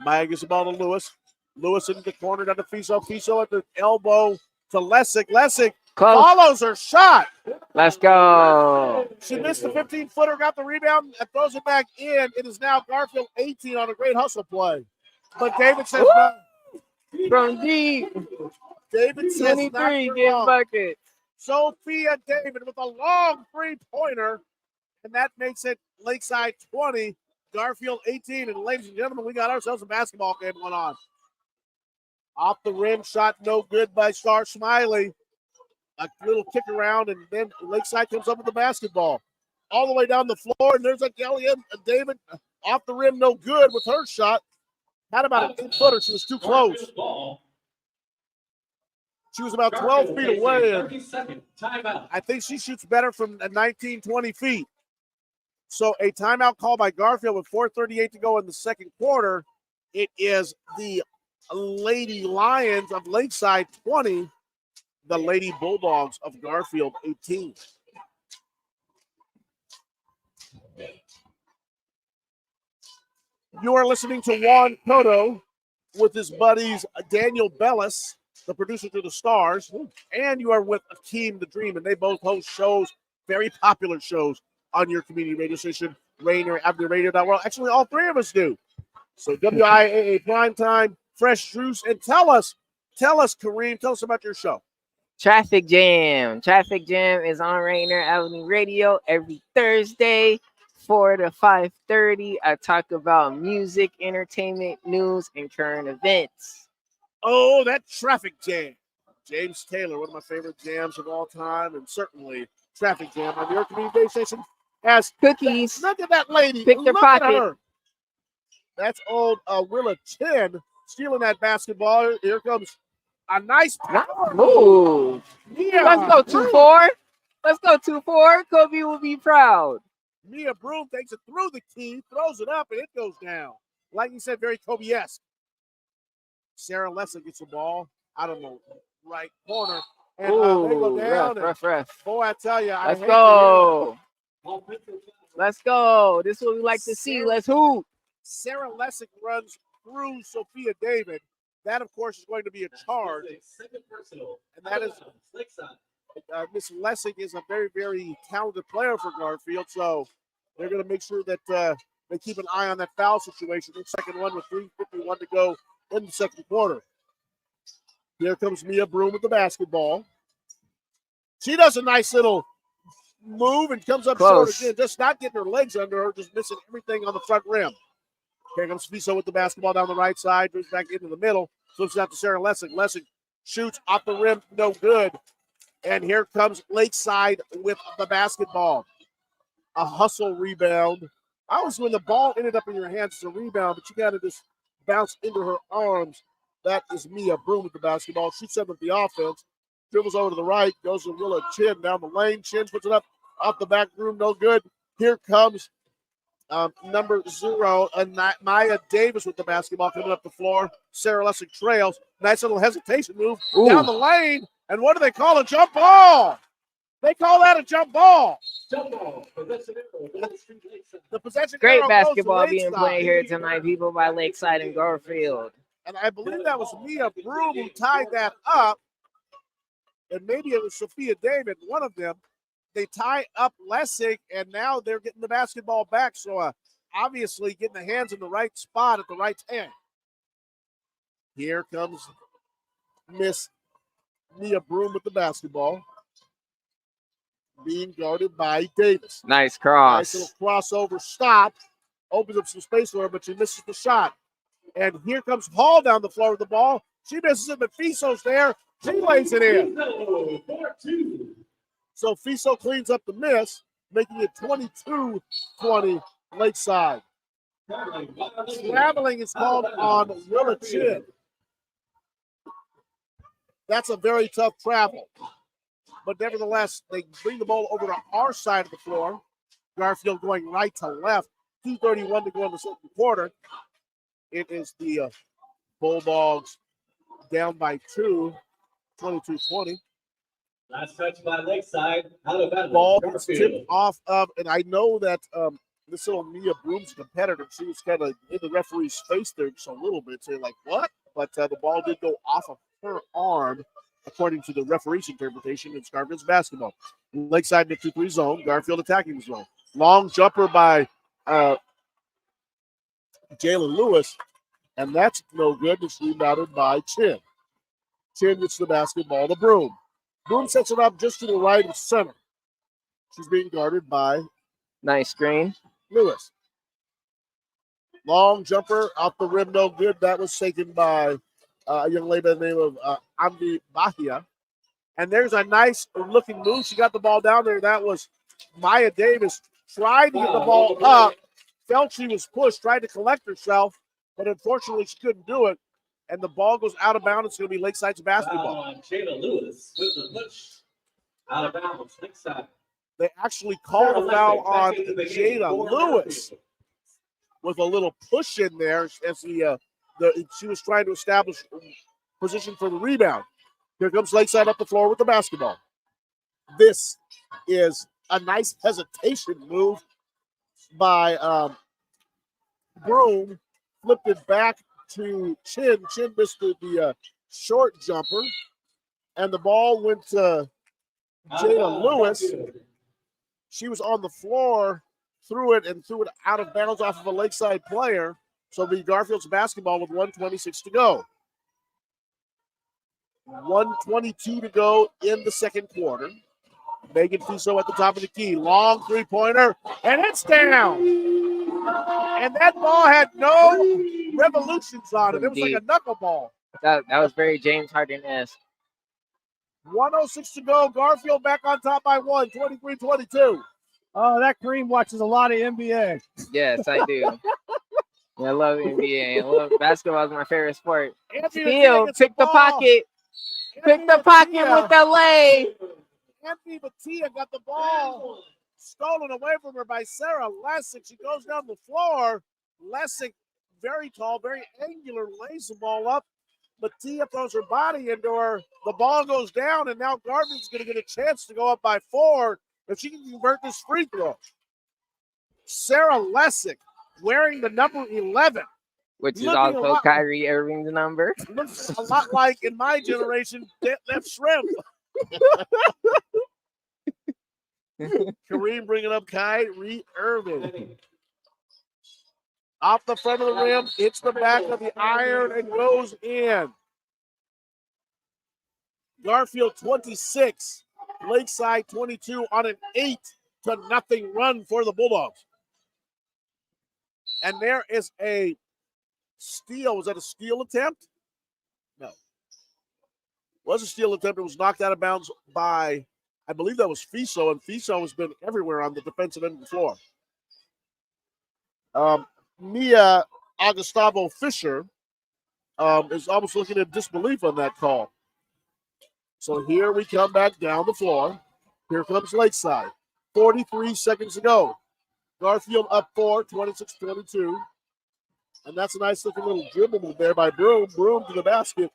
Speaker 11: Maya gives the ball to Lewis. Lewis in the corner down to Fiso. Fiso at the elbow to Lessig. Lessig follows her shot.
Speaker 13: Let's go.
Speaker 11: She missed the 15-footer, got the rebound, and throws it back in. It is now Garfield 18 on a great hustle play. But David says no.
Speaker 13: From deep.
Speaker 11: David says
Speaker 13: 23 getting bucket.
Speaker 11: Sophia David with a long three-pointer, and that makes it Lakeside 20, Garfield 18. And ladies and gentlemen, we got ourselves a basketball game going on. Off the rim, shot no good by Star Smiley. A little kick around, and then Lakeside comes up with the basketball. All the way down the floor, and there's a David off the rim, no good with her shot. Had about an 8-footer. She was too close. She was about 12 feet away. And I think she shoots better from 19, 20 feet. So a timeout call by Garfield with 4:38 to go in the second quarter. It is the Lady Lions of Lakeside 20, the Lady Bulldogs of Garfield 18. You are listening to Juan Cotto with his buddies Daniel Bellis, the producer to the Stars, and you are with Akeem the Dream, and they both host shows, very popular shows on your community radio station, Rainier Avenue Radio. Well, actually, all three of us do. So WIAA Primetime, Fresh Juice, and tell us, Kareem, tell us about your show.
Speaker 13: Traffic Jam. Traffic Jam is on Rainier Avenue Radio every Thursday, 4 to 5:30. I talk about music, entertainment, news, and current events.
Speaker 11: Oh, that Traffic Jam. James Taylor, one of my favorite jams of all time, and certainly Traffic Jam on your community station has
Speaker 13: cookies.
Speaker 11: Look at that lady.
Speaker 13: Pick their
Speaker 11: Look at
Speaker 13: pocket.
Speaker 11: her. That's old Willa Chin stealing that basketball. Here comes a nice power
Speaker 13: move.
Speaker 11: Mia
Speaker 13: Let's go 2-4. Let's go 2-4. Kobe will be proud.
Speaker 11: Mia Broom takes it through the key, throws it up, and it goes down. Like you said, very Kobe-esque. Sarah Lessa gets the ball out of the right corner. And they go down.
Speaker 13: Ref.
Speaker 11: Boy, I tell you,
Speaker 13: Let's go. Let's go. This is what we like to see. Let's hoop.
Speaker 11: Sarah Lessick runs through Sophia David. That, of course, is going to be a charge. And that is Miss Lessick is a very, very talented player for Garfield. So they're going to make sure that they keep an eye on that foul situation. The second one with 3:51 to go in the second quarter. Here comes Mia Broom with the basketball. She does a nice little move and comes up short again, just not getting her legs under her, just missing everything on the front rim. Here comes Fiso with the basketball down the right side, moves back into the middle, flips it out to Sarah Lessig. Lessig shoots off the rim, no good. And here comes Lakeside with the basketball. A hustle rebound. I always, when the ball ended up in your hands, it's a rebound, but you got to just bounce into her arms. That is Mia Broom with the basketball. Shoots up with the offense. Dribbles over to the right, goes to Willa Chin down the lane. Chin puts it up off the back room, no good. Here comes number 0, Maya Davis with the basketball coming up the floor. Sarah Lessig trails. Nice little hesitation move down the lane. And what do they call a jump ball? They call that a jump ball. The possession.
Speaker 13: Great basketball being played here tonight, people, by Lakeside and Garfield.
Speaker 11: And I believe that was Mia Broom who tied that up. And maybe it was Sophia David, one of them. They tie up Lessig, and now they're getting the basketball back. So obviously getting the hands in the right spot at the right time. Here comes Miss Mia Broom with the basketball, being guarded by Davis.
Speaker 13: Nice cross.
Speaker 11: Nice little crossover stop. Opens up some space for her, but she misses the shot. And here comes Hall down the floor with the ball. She misses it, but Fiso's there. She lays it in. So Fiso cleans up the miss, making it 22-20 Lakeside. Traveling is called on Willa Chin. That's a very tough travel. But nevertheless, they bring the ball over to our side of the floor. Garfield going right to left. 2:31 to go in the second quarter. It is the Bulldogs down by 2, 22-20.
Speaker 14: Last touch by Lakeside. Out of that
Speaker 11: Ball gets tipped off of, and I know that this little Mia Broom's competitor, she was kind of in the referee's face there just a little bit, saying like, what? But the ball did go off of her arm, according to the referee's interpretation. It's Garfield's basketball. Lakeside in the 2-3 zone. Garfield attacking the zone. Long jumper by Jalen Lewis, and that's no good. It's rebounded by Chin. Chin gets the basketball to Broom. Broom sets it up just to the right of center. She's being guarded by
Speaker 13: nice screen.
Speaker 11: Lewis. Long jumper off the rim, no good. That was taken by a young lady by the name of Amdi Bahia. And there's a nice looking move. She got the ball down there. That was Maya Davis. Tried to get the ball up. Felt she was pushed. Tried to collect herself. But unfortunately, she couldn't do it. And the ball goes out of bounds. It's going to be Lakeside's basketball.
Speaker 14: Jada Lewis with the push. Out of bounds. Lakeside.
Speaker 11: They actually called a foul on Jada Lewis with a little push in there as she was trying to establish position for the rebound. Here comes Lakeside up the floor with the basketball. This is a nice hesitation move by Broom. Flipped it back to Chin. Chin missed the short jumper, and the ball went to Jada Lewis. She was on the floor, threw it out of bounds off of a Lakeside player. So it'll be Garfield's basketball with 1:26 to go. 1:22 to go in the second quarter. Megan Fiso at the top of the key. Long three-pointer, and it's down. And that ball had no revolutions on it. It was like a knuckleball.
Speaker 13: That was very James Harden-esque.
Speaker 11: 1:06 to go. Garfield back on top by 1, 23-22.
Speaker 12: Oh, that Kareem watches a lot of NBA.
Speaker 13: Yes, I do. I love NBA. I love basketball is my favorite sport.
Speaker 11: Steele,
Speaker 13: pick the pocket. Pick the pocket with the lay.
Speaker 11: Anthony Mattia got the ball stolen away from her by Sarah Lessig. She goes down the floor. Lessig, very tall, very angular, lays the ball up. Mattia throws her body into her. The ball goes down, and now Garvin's going to get a chance to go up by 4 if she can convert this free throw. Sarah Lessig, wearing the number 11.
Speaker 13: Which is also Kyrie Irving's number.
Speaker 11: Looks a lot like, in my generation, left shrimp. Kareem bringing up Kyrie Irving. Off the front of the rim, hits the back of the iron and goes in. Garfield 26, Lakeside 22 on an 8-0 run for the Bulldogs. And there is a steal. Was that a steal attempt? No. Was a steal attempt. It was knocked out of bounds by, I believe that was Fiso, and Fiso has been everywhere on the defensive end of the floor. Mia Augustavo Fisher is almost looking in disbelief on that call. So here we come back down the floor. Here comes Lakeside. 43 seconds to go. Garfield up 4, 26-22. And that's a nice looking little dribble move there by Broom. Broom to the basket.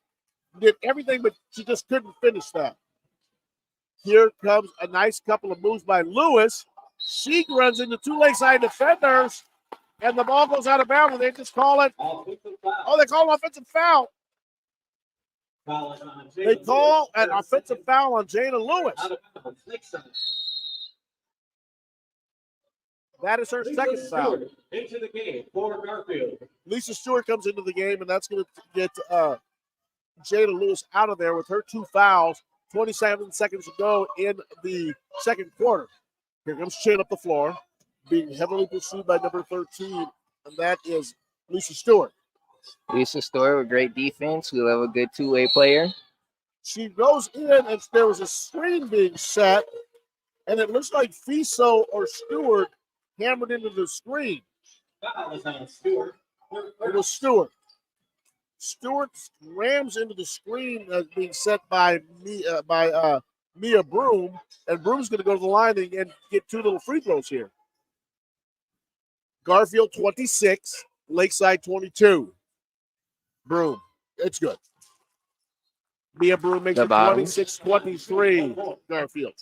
Speaker 11: Did everything, but she just couldn't finish that. Here comes a nice couple of moves by Lewis. She runs into 2 Lakeside defenders, and the ball goes out of bounds. They just call it. Oh, they call an offensive foul. They call an offensive foul on Jada Lewis. That is her second foul.
Speaker 14: Into the game for Garfield.
Speaker 11: Lisa Stewart comes into the game, and that's going to get Jada Lewis out of there with her 2 fouls. 27 seconds to go in the second quarter. Here comes Chin up the floor, being heavily pursued by number 13, and that is Lisa Stewart.
Speaker 13: Lisa Stewart with great defense. We love a good two-way player.
Speaker 11: She goes in, and there was a screen being set, and it looks like Fiso or Stewart hammered into the screen. It was Stewart. Stewart rams into the screen being set by Mia Broom, and Broom's going to go to the line and get 2 little free throws here. Garfield 26, Lakeside 22. Broom, it's good. Mia Broom makes it 26-23. Garfield.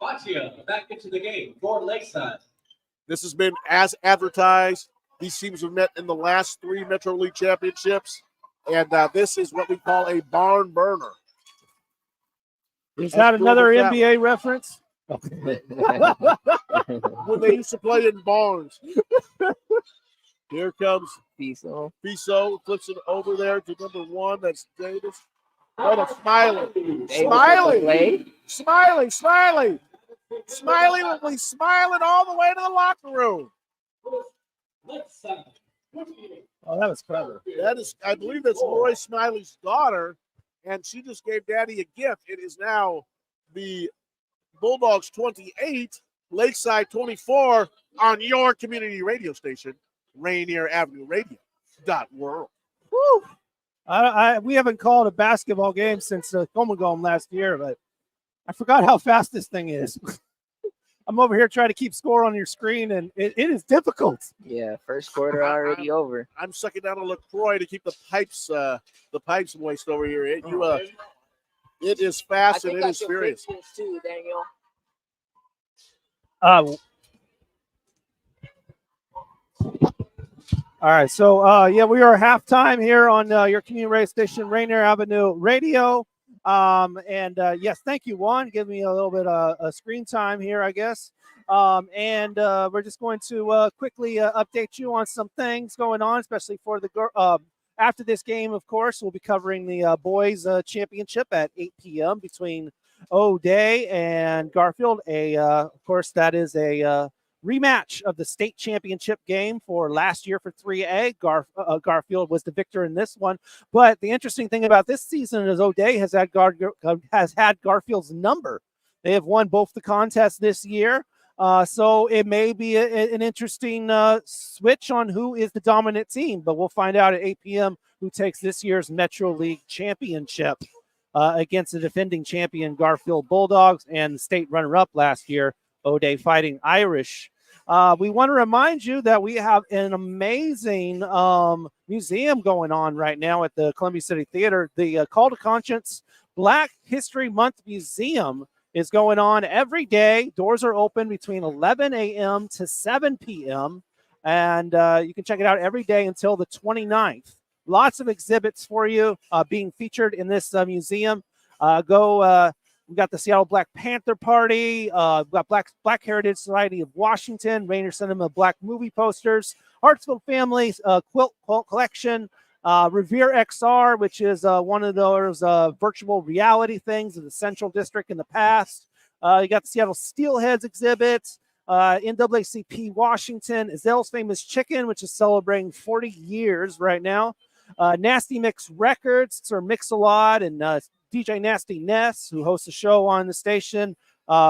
Speaker 14: Baccia back into the game for Lakeside.
Speaker 11: This has been as advertised. These teams have met in the last 3 Metro League championships, and this is what we call a barn burner.
Speaker 12: Is that another NBA reference?
Speaker 11: When they used to play in barns. Here comes
Speaker 13: Fiso.
Speaker 11: Fiso flips it over there to number 1. That's Davis. Oh, that's Smiley. Smiley will be smiling all the way to the locker room.
Speaker 12: Oh, that was clever.
Speaker 11: That is, I believe that's Roy Smiley's daughter, and she just gave Daddy a gift. It is now the Bulldogs 28, Lakeside 24 on your community radio station, Rainier Avenue Radio .world.
Speaker 12: Woo! We haven't called a basketball game since Comagome last year, but I forgot how fast this thing is. I'm over here trying to keep score on your screen, and it is difficult.
Speaker 13: Yeah, first quarter already over.
Speaker 11: I'm sucking down a LaCroix to keep the pipes moist over here. It is fast and it is furious.
Speaker 13: Too, Daniel.
Speaker 12: All right, so we are halftime here on your community radio station, Rainier Avenue Radio. Yes, thank you, Juan. Give me a little bit of screen time here, I guess. We're just going to quickly update you on some things going on, especially for the after this game. Of course, we'll be covering the boys championship at 8 p.m. between O'Day and Garfield. Of course, that is a rematch of the state championship game for last year for 3A. Garfield was the victor in this one. But the interesting thing about this season is O'Day has had Garfield's number. They have won both the contests this year. So it may be an interesting switch on who is the dominant team. But we'll find out at 8 p.m. who takes this year's Metro League championship against the defending champion Garfield Bulldogs and the state runner-up last year, O'Day Fighting Irish. We want to remind you that we have an amazing museum going on right now at the Columbia City Theater. The Call to Conscience Black History Month Museum is going on every day. Doors are open between 11 a.m. to 7 p.m. And you can check it out every day until the 29th. Lots of exhibits for you being featured in this museum. We've got the Seattle Black Panther Party. We've got Black Heritage Society of Washington, Rainier Cinema Black movie posters, Hartsfield Families quilt collection, Revere XR, which is one of those virtual reality things in the Central District in the past. You got the Seattle Steelheads exhibit, NAACP Washington, Zell's Famous Chicken, which is celebrating 40 years right now. Nasty Mix Records, Sir Mix-a-Lot, and DJ Nasty Ness, who hosts a show on the station,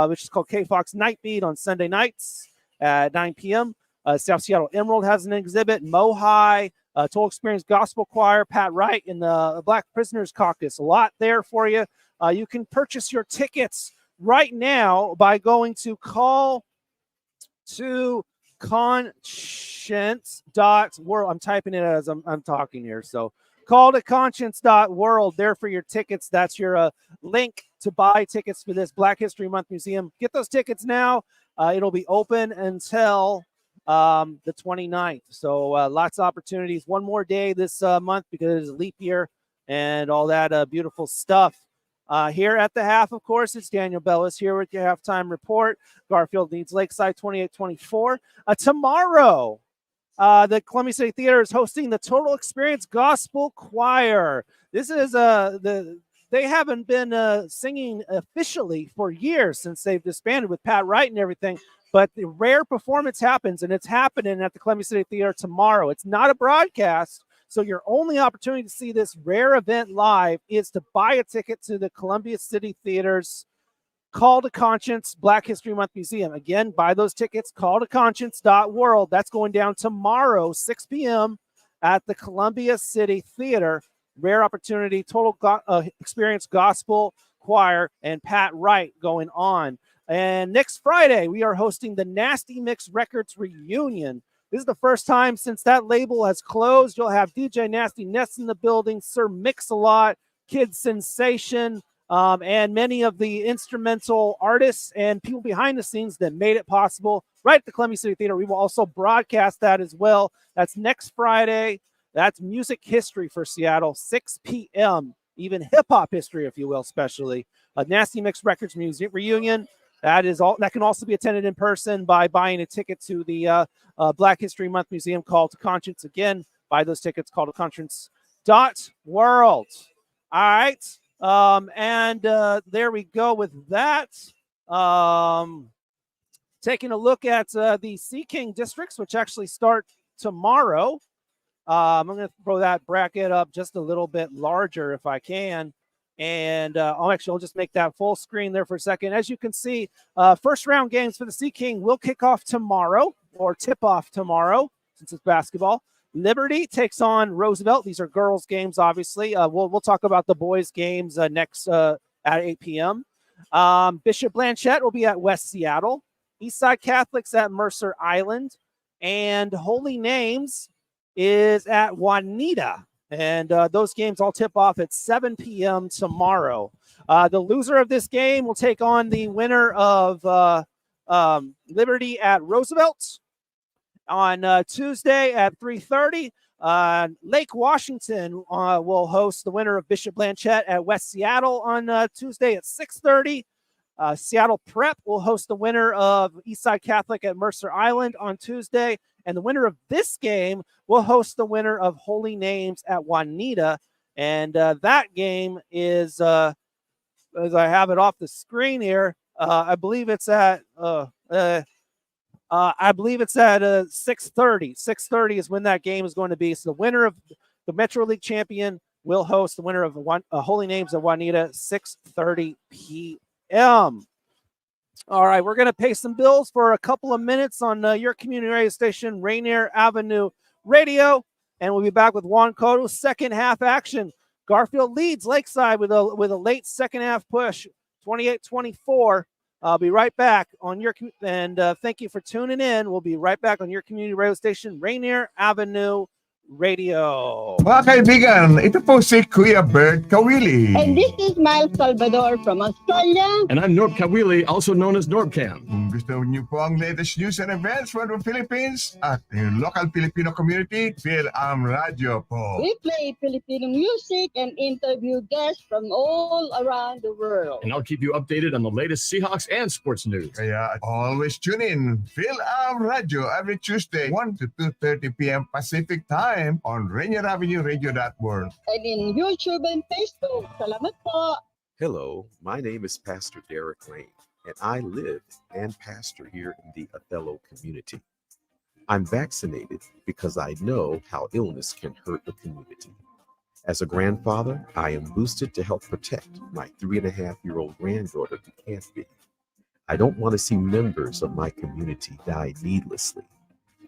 Speaker 12: which is called K-Fox Nightbeat on Sunday nights at 9 p.m. South Seattle Emerald has an exhibit. Mohai, Total Experience Gospel Choir, Pat Wright, and the Black Prisoners Caucus. A lot there for you. You can purchase your tickets right now by going to call to conscience.world. I'm typing it as I'm talking here. So call to conscience.world there for your tickets. That's your link to buy tickets for this Black History Month Museum. Get those tickets now. It'll be open until the 29th. So lots of opportunities. One more day this month because it's a leap year and all that beautiful stuff. Here at the half, of course, it's Daniel Bellis here with your halftime report. Garfield leads Lakeside 28-24. Tomorrow, the Columbia City Theater is hosting the Total Experience Gospel Choir. This is they haven't been singing officially for years since they've disbanded with Pat Wright and everything. But the rare performance happens, and it's happening at the Columbia City Theater tomorrow. It's not a broadcast, so your only opportunity to see this rare event live is to buy a ticket to the Columbia City Theater's Call to Conscience Black History Month Museum. Again, buy those tickets, calltoconscience.world. That's going down tomorrow, 6 p.m. at the Columbia City Theater. Rare opportunity, total experience gospel choir, and Pat Wright going on. And next Friday, we are hosting the Nasty Mix Records reunion. This is the first time since that label has closed. You'll have DJ Nasty Ness in the building, Sir Mix-a-Lot, Kid Sensation, and many of the instrumental artists and people behind the scenes that made it possible right at the Columbia City Theater. We will also broadcast that as well. That's next Friday. That's music history for Seattle, 6 p.m., even hip-hop history, if you will, especially. A Nasty Mix Records music reunion. That is all. That can also be attended in person by buying a ticket to the Black History Month Museum Call to Conscience. Again, buy those tickets, calltoconscience.world. All right. And there we go with that. Taking a look at the Sea King districts, which actually start tomorrow. I'm going to throw that bracket up just a little bit larger if I can. And I'll just make that full screen there for a second. As you can see, first round games for the Sea King will kick off tomorrow, or tip off tomorrow, since it's basketball. Liberty takes on Roosevelt. These are girls' games, obviously. We'll talk about the boys' games next at 8 p.m. Bishop Blanchette will be at West Seattle. Eastside Catholics at Mercer Island. And Holy Names is at Juanita. And those games all tip off at 7 p.m. tomorrow. The loser of this game will take on the winner of Liberty at Roosevelt on Tuesday at 3:30. Lake Washington will host the winner of Bishop Blanchette at West Seattle on Tuesday at 6:30. Seattle Prep will host the winner of Eastside Catholic at Mercer Island on Tuesday. And the winner of this game will host the winner of Holy Names at Juanita. And that game is, as I have it off the screen here, I believe it's at 6:30. 6:30 is when that game is going to be. So the winner of the Metro League champion will host the winner of Holy Names at Juanita, 6:30 p.m. All right, we're going to pay some bills for a couple of minutes on your community radio station, Rainier Avenue Radio, and we'll be back with Juan Cotto's second half action. Garfield leads Lakeside with a late second half push, 28-24. I'll be right back on your and thank you for tuning in. We'll be right back on your community radio station, Rainier Avenue Radio.
Speaker 15: Mga kaibigan, ito po si Kuya Bert Kawili.
Speaker 16: And this is Miles Salvador from Australia.
Speaker 17: And I'm Norb Kawili, also known as Norbcam.
Speaker 15: Kung gusto niyo po ang latest news and events from the Philippines at the local Filipino community, Phil Radio po.
Speaker 16: We play Filipino music and interview guests from all around the world.
Speaker 17: And I'll keep you updated on the latest Seahawks and sports news.
Speaker 15: Kaya always tune in, Phil Radio, every Tuesday, 1 to 2:30 p.m. Pacific Time on Rainier Avenue Radio.world.
Speaker 16: And in YouTube and Facebook. Salamat po.
Speaker 18: Hello, my name is Pastor Derek Lane, and I live and pastor here in the Othello community. I'm vaccinated because I know how illness can hurt the community. As a grandfather, I am boosted to help protect my 3.5-year-old granddaughter who can't be. I don't want to see members of my community die needlessly.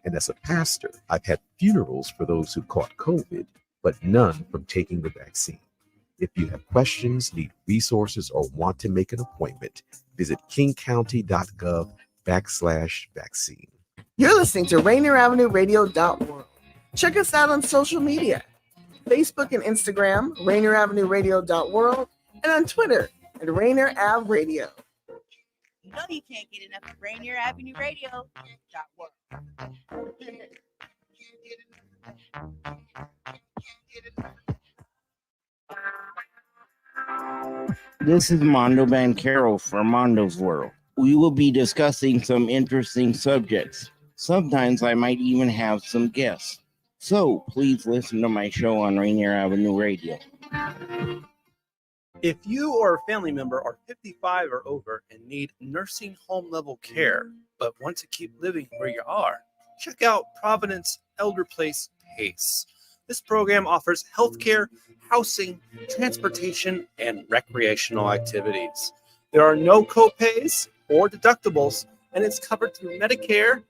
Speaker 18: And as a pastor, I've had funerals for those who caught COVID, but none from taking the vaccine. If you have questions, need resources, or want to make an appointment, visit kingcounty.gov/vaccine.
Speaker 19: You're listening to Rainier Avenue Radio.world. Check us out on social media, Facebook and Instagram, Rainier Avenue Radio.world, and on Twitter at Rainier Ave Radio.
Speaker 20: You know you can't get enough of Rainier Avenue Radio.
Speaker 21: This is Mondo Bancaro for Mondo's World. We will be discussing some interesting subjects. Sometimes I might even have some guests. So please listen to my show on Rainier Avenue Radio.
Speaker 1: If you or a family member are 55 or over and need nursing home level care, but want to keep living where you are, check out Providence Elder Place PACE. This program offers healthcare, housing, transportation, and recreational activities. There are no copays or deductibles, and it's covered through Medicare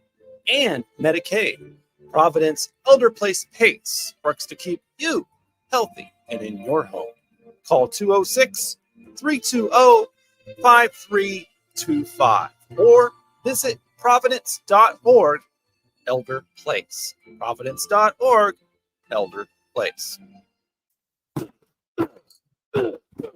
Speaker 1: and Medicaid. Providence Elder Place PACE works to keep you healthy and in your home. Call 206-320-5325 or visit providence.org Elder Place. Providence.org Elder Place.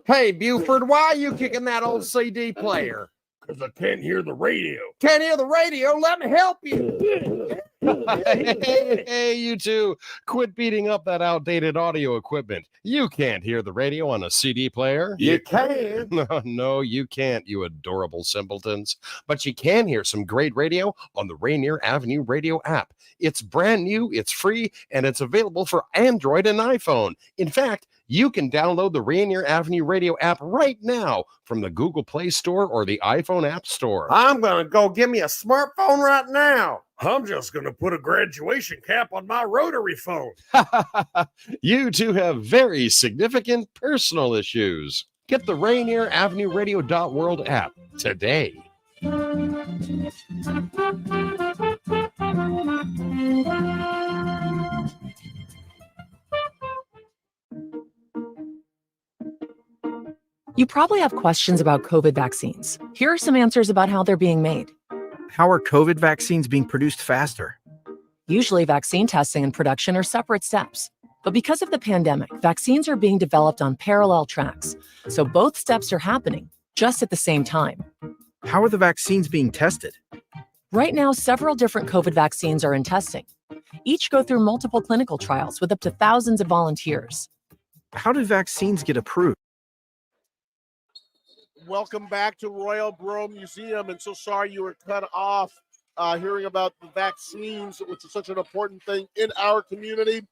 Speaker 22: Hey, Buford, why are you kicking that old CD player?
Speaker 11: Because I can't hear the radio.
Speaker 22: Can't hear the radio? Let me help you.
Speaker 23: Hey, you two, quit beating up that outdated audio equipment. You can't hear the radio on a CD player.
Speaker 22: You can.
Speaker 23: No, you can't, you adorable simpletons. But you can hear some great radio on the Rainier Avenue Radio App. It's brand new, it's free, and it's available for Android and iPhone. In fact, you can download the Rainier Avenue Radio App right now from the Google Play Store or the iPhone App Store.
Speaker 22: I'm going to go give me a smartphone right now.
Speaker 11: I'm just going to put a graduation cap on my rotary phone.
Speaker 23: You two have very significant personal issues. Get the Rainier Avenue Radio.world app today.
Speaker 24: You probably have questions about COVID vaccines. Here are some answers about how they're being made.
Speaker 1: How are COVID vaccines being produced faster?
Speaker 24: Usually, vaccine testing and production are separate steps. But because of the pandemic, vaccines are being developed on parallel tracks. So both steps are happening just at the same time.
Speaker 1: How are the vaccines being tested?
Speaker 24: Right now, several different COVID vaccines are in testing. Each go through multiple clinical trials with up to thousands of volunteers.
Speaker 1: How do vaccines get approved?
Speaker 11: Welcome back to Royal Bro Museum, and so sorry you were cut off hearing about the vaccines, which is such an important thing in our community,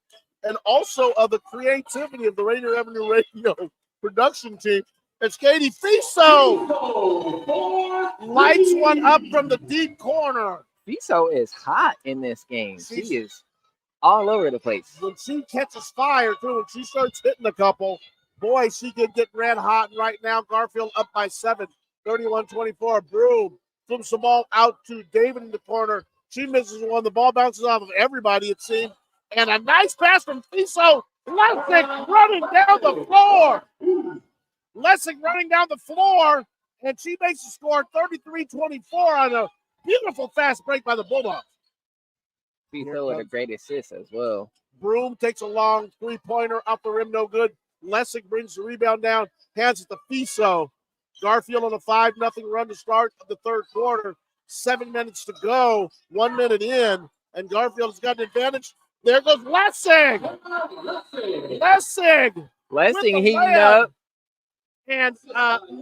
Speaker 11: and also of the creativity of the Rainier Avenue Radio production team. It's Katie Fiso. Lights one up from the deep corner.
Speaker 13: Fiso is hot in this game. She is all over the place.
Speaker 11: When she catches fire, too, when she starts hitting a couple, boy, she can get red hot. Right now, Garfield up by 7, 31-24. Broom flips the ball out to David in the corner. She misses one. The ball bounces off of everybody, it seems. And a nice pass from Fiso. Lessig running down the floor. Lessig running down the floor. And she makes the score 33-24 on a beautiful fast break by the Bulldogs.
Speaker 13: Fiso with a great assist as well.
Speaker 11: Broom takes a long three-pointer up the rim, no good. Lessig brings the rebound down, hands it to Fiso. Garfield on a 5-0 run to start of the third quarter. 7 minutes to go, 1 minute in, and Garfield has got an advantage. There goes Lessig.
Speaker 13: Lessig heating up.
Speaker 11: And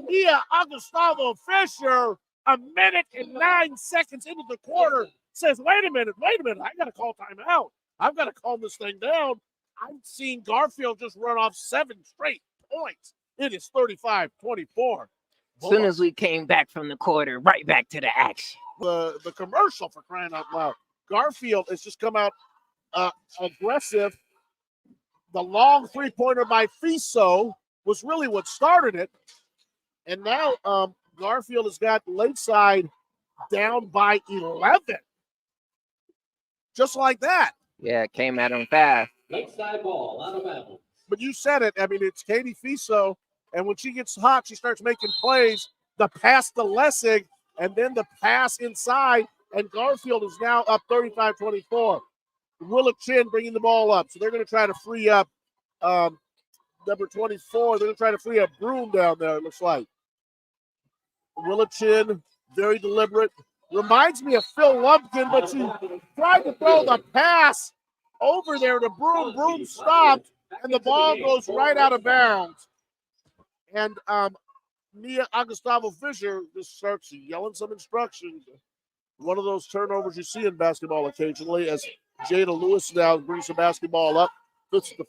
Speaker 11: Mia Augustavo Fisher, a minute and 9 seconds into the quarter, says, wait a minute, I got to call timeout. I've got to calm this thing down. I've seen Garfield just run off 7 straight points. It is 35-24.
Speaker 13: As soon as we came back from the quarter, right back to the action.
Speaker 11: The commercial, for crying out loud. Garfield has just come out aggressive. The long three-pointer by Fiso was really what started it. And now Garfield has got Lakeside down by 11. Just like that.
Speaker 13: Yeah, it came at him fast.
Speaker 14: Lakeside ball, out of bounds.
Speaker 11: But you said it. I mean, it's Katie Fiso, and when she gets hot, she starts making plays. The pass to Lessig, and then the pass inside, and Garfield is now up 35-24. Willa Chin bringing the ball up, so they're going to try to free up number 24. They're going to try to free up Broom down there, it looks like. Willa Chin, very deliberate. Reminds me of Phil Lumpkin, but she tried to throw the pass over there to Broom. Broom stopped, and the ball goes right out of bounds. And Mia Augustavo Fisher just starts yelling some instructions. One of those turnovers you see in basketball occasionally as Jada Lewis now brings the basketball up, puts it to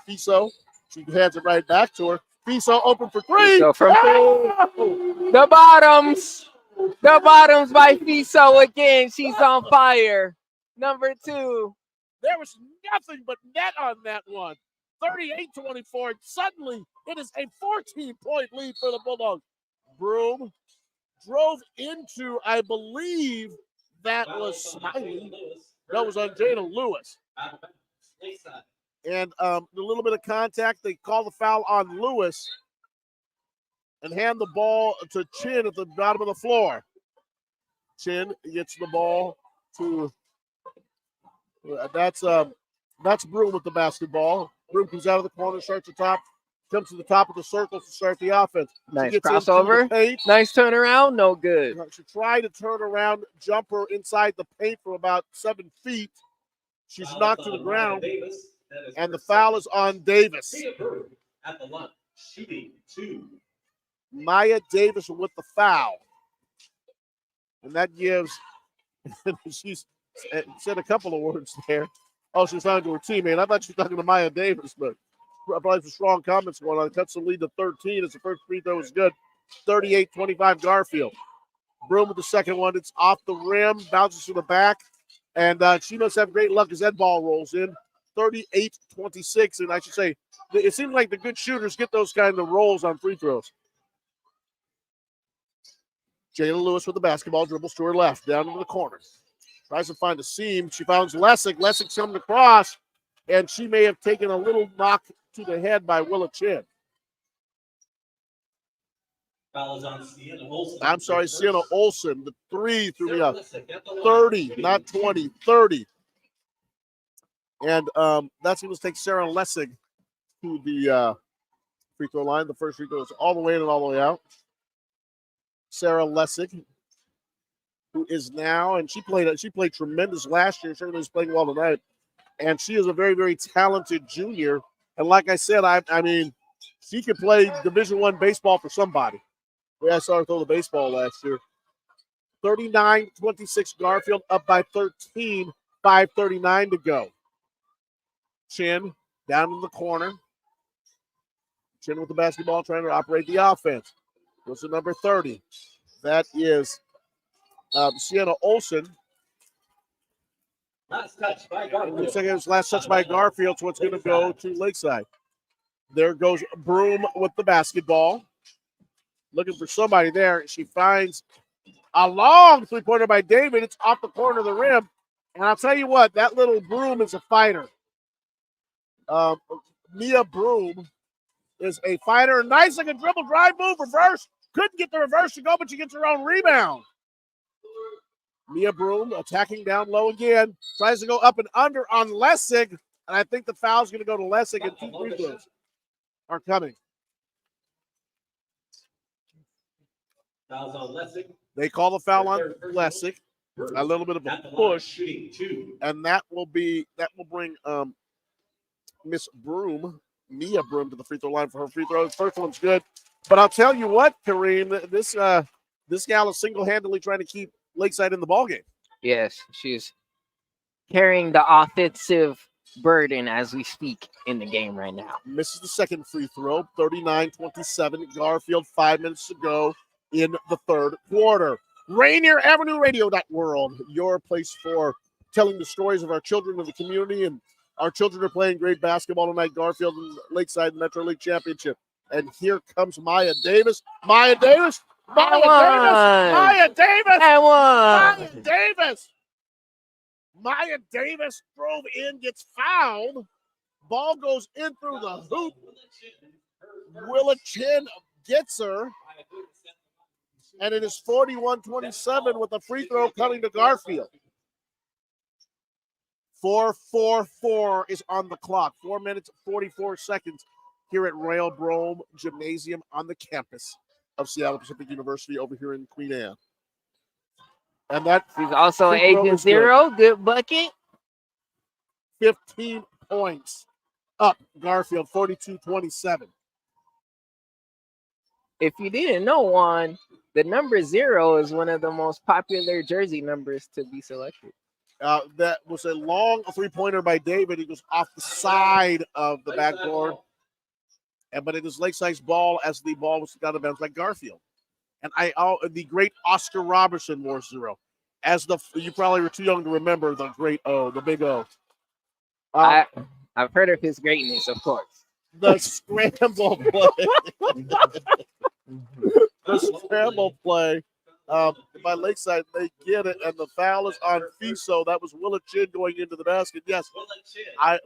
Speaker 11: Fiso. She hands it right back to her. Fiso open for three.
Speaker 13: Fiso from three. The bottoms. The bottoms by Fiso again. She's on fire. Number 2.
Speaker 11: There was nothing but net on that one. 38-24. Suddenly, it is a 14-point lead for the Bulldogs. Broom drove into, I believe, that was Smiley. That was on Jada Lewis. And a little bit of contact. They call the foul on Lewis and hand the ball to Chin at the bottom of the floor. Chin gets the ball to that's Broom with the basketball. Broom comes out of the corner, starts the top, comes to the top of the circle to start the offense.
Speaker 13: Nice crossover. Nice turnaround. No good.
Speaker 11: She tried to turn around, jumper inside the paint for about 7 feet. She's knocked to the ground, and the foul is on Davis.
Speaker 14: At the line, shooting 2.
Speaker 11: Maya Davis with the foul. And that gives, she's said a couple of words there. Oh, she's talking to her teammate. I thought she was talking to Maya Davis, but probably some strong comments going on. Cuts the lead to 13 as the first free throw is good. 38-25 Garfield. Broom with the second one. It's off the rim, bounces to the back, and she must have great luck as that ball rolls in. 38-26, and I should say, it seems like the good shooters get those kind of rolls on free throws. Jayla Lewis with the basketball, dribbles to her left, down into the corner. Tries to find a seam. She finds Lessig. Lessig's coming across, and she may have taken a little knock to the head by Willa Chin. I'm sorry, Sienna Olsen. The 3 threw me up. 30, not 20, 30. And that's going to take Sarah Lessig to the free throw line. The first free throw is all the way in and all the way out. Sarah Lessig, who is now, and she played tremendous last year. Certainly is playing well tonight. And she is a very, very talented junior. And like I said, I mean, she could play Division I baseball for somebody. The way I saw her throw the baseball last year. 39-26 Garfield, up by 13, 5:39 to go. Chin down in the corner. Chin with the basketball, trying to operate the offense. Goes to number 30. That is Sienna Olsen.
Speaker 14: Last touch by Garfield.
Speaker 11: Last touch by Garfield, so it's going to go to Lakeside. There goes Broom with the basketball. Looking for somebody there. She finds a long three-pointer by David. It's off the corner of the rim. And I'll tell you what, that little Broom is a fighter. Mia Broom is a fighter. Nice like a dribble, drive, move, reverse. Couldn't get the reverse to go, but she gets her own rebound. Mia Broom attacking down low again. Tries to go up and under on Lessig. And I think the foul's going to go to Lessig, and 2 free throws are coming.
Speaker 14: Fouls on Lessig.
Speaker 11: They call the foul on Lessig. A little bit of a push. And that will bring Miss Broom, Mia Broom, to the free throw line for her free throw. The first one's good. But I'll tell you what, Kareem, this gal is single-handedly trying to keep Lakeside in the ballgame.
Speaker 13: Yes, she's carrying the offensive burden as we speak in the game right now.
Speaker 11: Misses the second free throw, 39-27. Garfield, 5 minutes to go in the third quarter. Rainier Avenue Radio World, your place for telling the stories of our children of the community. And our children are playing great basketball tonight. Garfield and Lakeside Metro League Championship. And here comes Maya Davis. Maya Davis. Maya Davis. Maya Davis. Maya Davis drove in, gets fouled. Ball goes in through the hoop. Willa Chin gets her. And it is 41-27 with a free throw coming to Garfield. 4:44 is on the clock. 4 minutes, 44 seconds here at Royal Brome Gymnasium on the campus of Seattle Pacific University over here in Queen Anne. And that
Speaker 13: she's also Agent Zero. Good bucket.
Speaker 11: 15 points up Garfield, 42-27.
Speaker 13: If you didn't know, Juan, the number 0 is one of the most popular jersey numbers to be selected.
Speaker 11: That was a long three-pointer by David. He goes off the side of the backboard. but it is Lakeside's ball as the ball was out of bounds by Garfield. And the great Oscar Robertson wore 0. You probably were too young to remember the great O, the big O.
Speaker 13: I've heard of his greatness, of course.
Speaker 11: The scramble play. The scramble play by Lakeside. They get it, and the foul is on Fiso. That was Willa Chin going into the basket. Yes,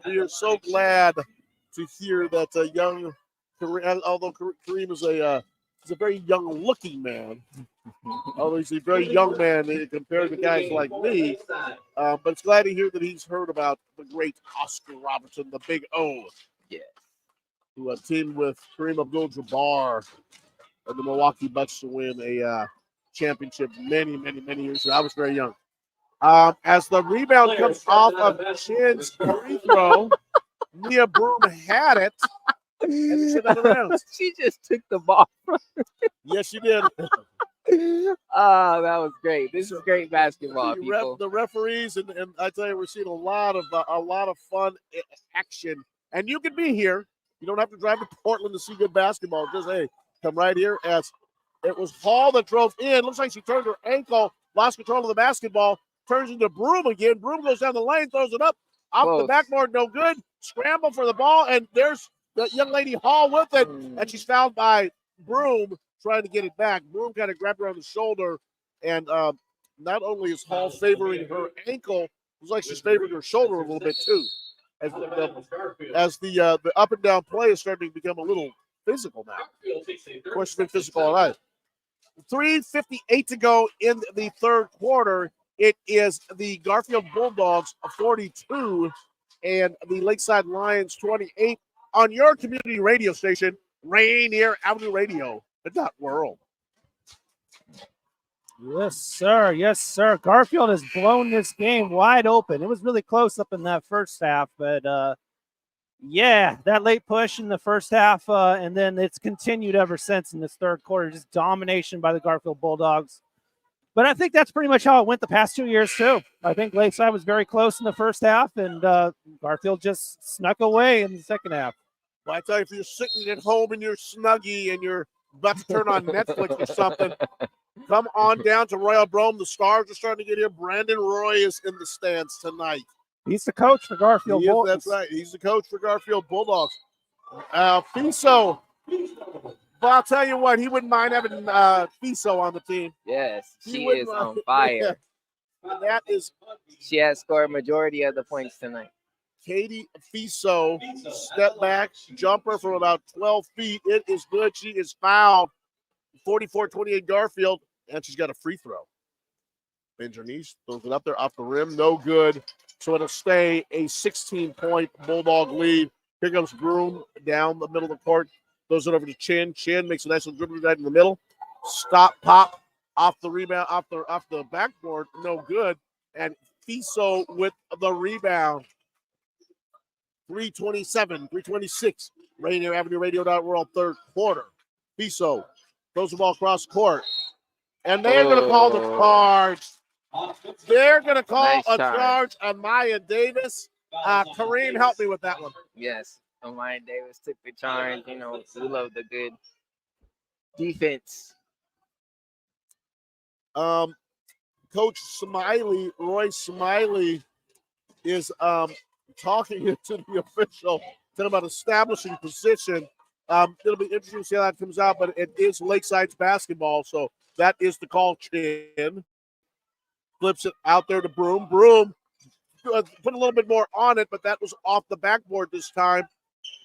Speaker 11: we are so glad to hear that young Kareem, although Kareem is he's a very young-looking man. Although he's a very young man compared to guys like me. But it's glad to hear that he's heard about the great Oscar Robertson, the big O.
Speaker 13: Yeah.
Speaker 11: Who teamed with Kareem Abdul-Jabbar and the Milwaukee Bucks to win a championship many, many, many years ago. I was very young. As the rebound comes off of Chin's free throw, Mia Broom had it. And she out of rounds.
Speaker 13: She just took the ball.
Speaker 11: Yes, she did.
Speaker 13: Oh, that was great. This is great basketball, people.
Speaker 11: The referees and I tell you, we're seeing a lot of fun action. And you can be here. You don't have to drive to Portland to see good basketball. Just come right here. As it was Hall that drove in. Looks like she turned her ankle, lost control of the basketball, turns into Broom again. Broom goes down the lane, throws it up off the backboard, no good. Scramble for the ball, and there's the young lady Hall with it, and she's fouled by Broom trying to get it back. Broom kind of grabbed her on the shoulder, and not only is Hall favoring her ankle, it was like she's favoring her shoulder a little bit too. As the up and down play is starting to become a little physical now. Of course, it's been physical all night. 3:58 to go in the third quarter. It is the Garfield Bulldogs 42 and the Lakeside Lions 28 on your community radio station, Rainier Avenue Radio, .world.
Speaker 12: Yes, sir. Yes, sir. Garfield has blown this game wide open. It was really close up in that first half, but yeah, that late push in the first half, and then it's continued ever since in this third quarter, just domination by the Garfield Bulldogs. But I think that's pretty much how it went the past 2 years, too. I think Lakeside was very close in the first half, and Garfield just snuck away in the second half.
Speaker 11: Well, I tell you, if you're sitting at home in your Snuggie and you're about to turn on Netflix or something, come on down to Royal Brome. The Stars are starting to get here. Brandon Roy is in the stands tonight.
Speaker 12: He's the coach for Garfield Bulldogs.
Speaker 11: That's right. He's the coach for Garfield Bulldogs. Fiso. But I'll tell you what, he wouldn't mind having Fiso on the team.
Speaker 13: Yes, she is on fire.
Speaker 11: That is.
Speaker 13: She has scored majority of the points tonight.
Speaker 11: Katie Fiso, step back, jumper from about 12 feet. It is good. She is fouled. 44-28 Garfield, and she's got a free throw. Bends her knees, throws it up there off the rim. No good. So it'll stay a 16-point Bulldog lead. Here comes Broom down the middle of the court. Throws it over to Chin. Chin makes a nice little dribble right in the middle. Stop, pop, off the rebound, off the backboard. No good. And Fiso with the rebound. 3:26. Rainier Avenue Radio.world third quarter. Fiso throws the ball across court. And they're going to call the charge. They're going to call a charge on Maya Davis. Kareem, help me with that one.
Speaker 13: Yes. Maya Davis took the charge. You know, we love the good defense.
Speaker 11: Coach Smiley, Roy Smiley, is talking to the official, talking about establishing position. It'll be interesting to see how that comes out, but it is Lakeside's basketball, so that is the call. Chin flips it out there to Broom. Broom put a little bit more on it, but that was off the backboard this time.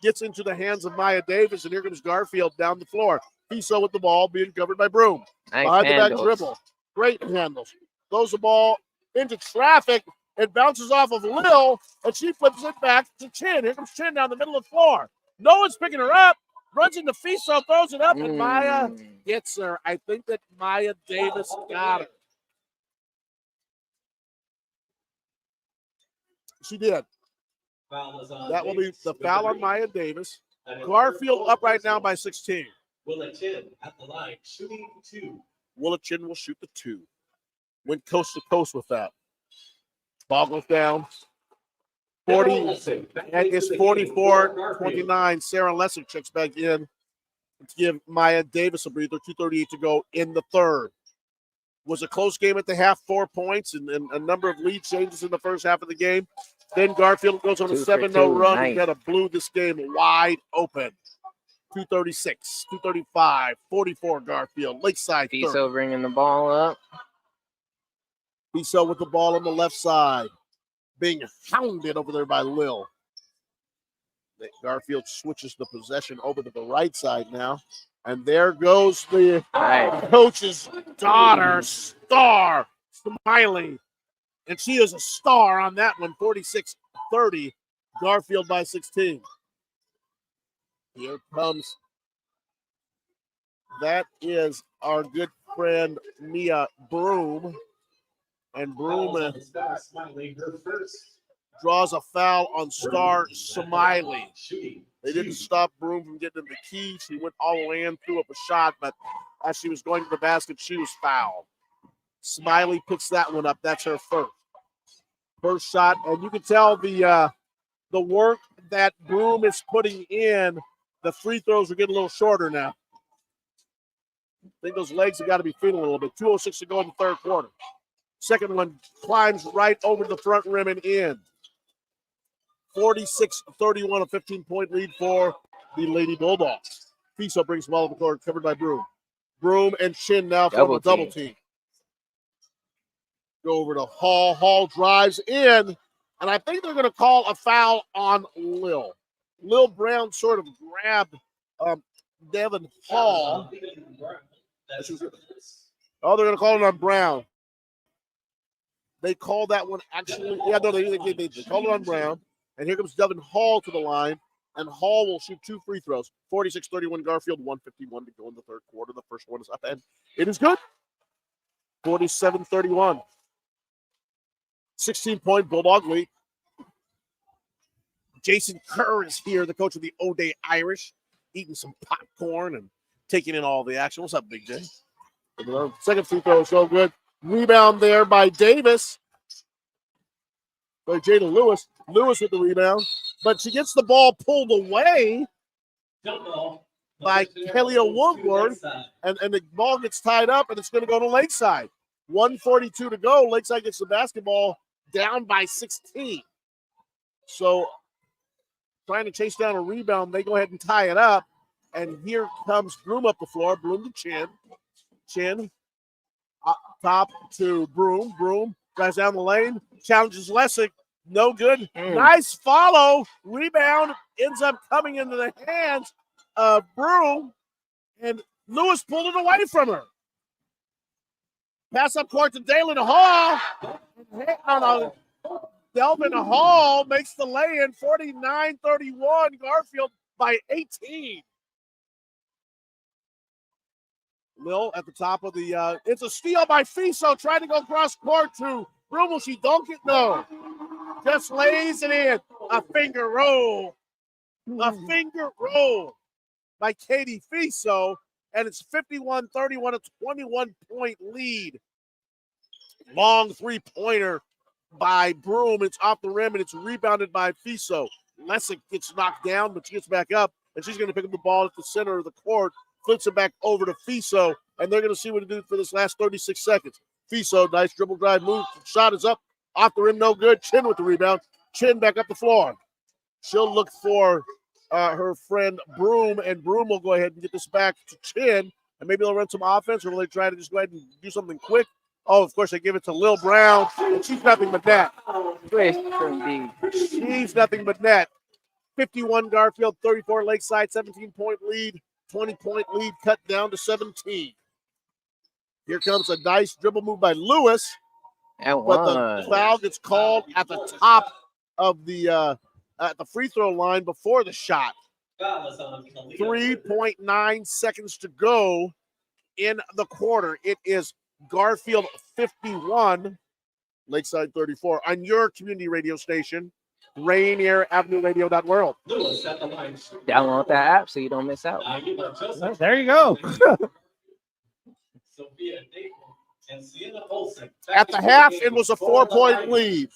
Speaker 11: Gets into the hands of Maya Davis, and here comes Garfield down the floor. Fiso with the ball being covered by Broom.
Speaker 13: Nice
Speaker 11: behind
Speaker 13: handles.
Speaker 11: the back dribble. Great handles. Throws the ball into traffic. It bounces off of Lil, and she flips it back to Chin. Here comes Chin down the middle of the floor. No one's picking her up. Runs into Fiso, throws it up, and Maya gets her. I think that Maya Davis got her. She did. That will be the foul on Maya Davis. Garfield up right now by 16.
Speaker 14: Willa Chin at the line, shooting 2.
Speaker 11: Willa Chin will shoot the 2. Went coast to coast with that. Ball goes down. 40, and it's 44-29. Sarah Lesser checks back in to give Maya Davis a breather. 2:38 to go in the third. Was a close game at the half, 4 points, and a number of lead changes in the first half of the game. Then Garfield goes on a 7-0 run and kind of blew this game wide open. 2:36, 2:35, 44 Garfield. Lakeside.
Speaker 13: Fiso bringing the ball up.
Speaker 11: Fiso with the ball on the left side. Being hounded over there by Lil. Garfield switches the possession over to the right side now. And there goes the coach's daughter, Star Smiley. And she is a star on that one, 46-30. Garfield by 16. Here comes. That is our good friend Mia Broom. And Broom draws a foul on Star Smiley. They didn't stop Broom from getting in the key. She went all the way in, threw up a shot, but as she was going to the basket, she was fouled. Smiley picks that one up. That's her first shot. And you can tell the work that Broom is putting in. The free throws are getting a little shorter now. I think those legs have got to be feeling a little bit. 2:06 to go in the third quarter. Second one climbs right over the front rim and in. 46-31, a 15-point lead for the Lady Bulldogs. Fiso brings the ball to the court, covered by Broom. Broom and Chin now form a double team. Go over to Hall. Hall drives in, and I think they're going to call a foul on Lil. Lil Brown sort of grabbed Devin Hall. Oh, they're going to call it on Brown. They called that one actually. Yeah, no, they called it on Brown. And here comes Devin Hall to the line. And Hall will shoot 2 free throws. 46-31 Garfield, 1:51 to go in the third quarter. The first one is up, and it is good. 47-31. 16-point Bulldog lead. Jason Kerr is here, the coach of the O'Day Irish, eating some popcorn and taking in all the action. What's up, Big J? Second free throw is so good. Rebound there by Davis. By Jada Lewis. Lewis with the rebound. But she gets the ball pulled away by Kelly Woodward. And the ball gets tied up, and it's going to go to Lakeside. 1:42 to go. Lakeside gets the basketball down by 16. So trying to chase down a rebound, they go ahead and tie it up. And here comes Broom up the floor. Broom to Chin. Chin top to Broom. Broom drives down the lane. Challenges Lessig. No good. Nice follow. Rebound ends up coming into the hands of Broom. And Lewis pulled it away from her. Pass up court to Dalen Hall. Delvin Hall makes the lay-in. 49-31. Garfield by 18. Lil at the top of the it's a steal by Fiso, trying to go cross court to Broom. Will she dunk it? No. Just lays it in. A finger roll. A finger roll by Katie Fiso. And it's 51-31, a 21-point lead. Long three-pointer by Broom. It's off the rim, and it's rebounded by Fiso. Lessig gets knocked down, but she gets back up, and she's going to pick up the ball at the center of the court. Flips it back over to Fiso, and they're going to see what to do for this last 36 seconds. Fiso, nice dribble drive move. Shot is up. Off the rim, no good. Chin with the rebound. Chin back up the floor. She'll look for her friend Broom, and Broom will go ahead and get this back to Chin, and maybe they'll run some offense, or will they try to just go ahead and do something quick? Oh, of course, they give it to Lil Brown, and she's nothing but net. She's nothing but net. 51 Garfield, 34 Lakeside, 17-point lead, 20-point lead cut down to 17. Here comes a nice dribble move by Lewis, but the foul gets called at the top of the at the free throw line before the shot. 3.9 seconds to go in the quarter. It is Garfield 51, Lakeside 34 on your community radio station, Rainier Avenue Radio.world.
Speaker 13: Download that app so you don't miss out.
Speaker 12: There you go.
Speaker 11: At the half, it was a 4-point lead.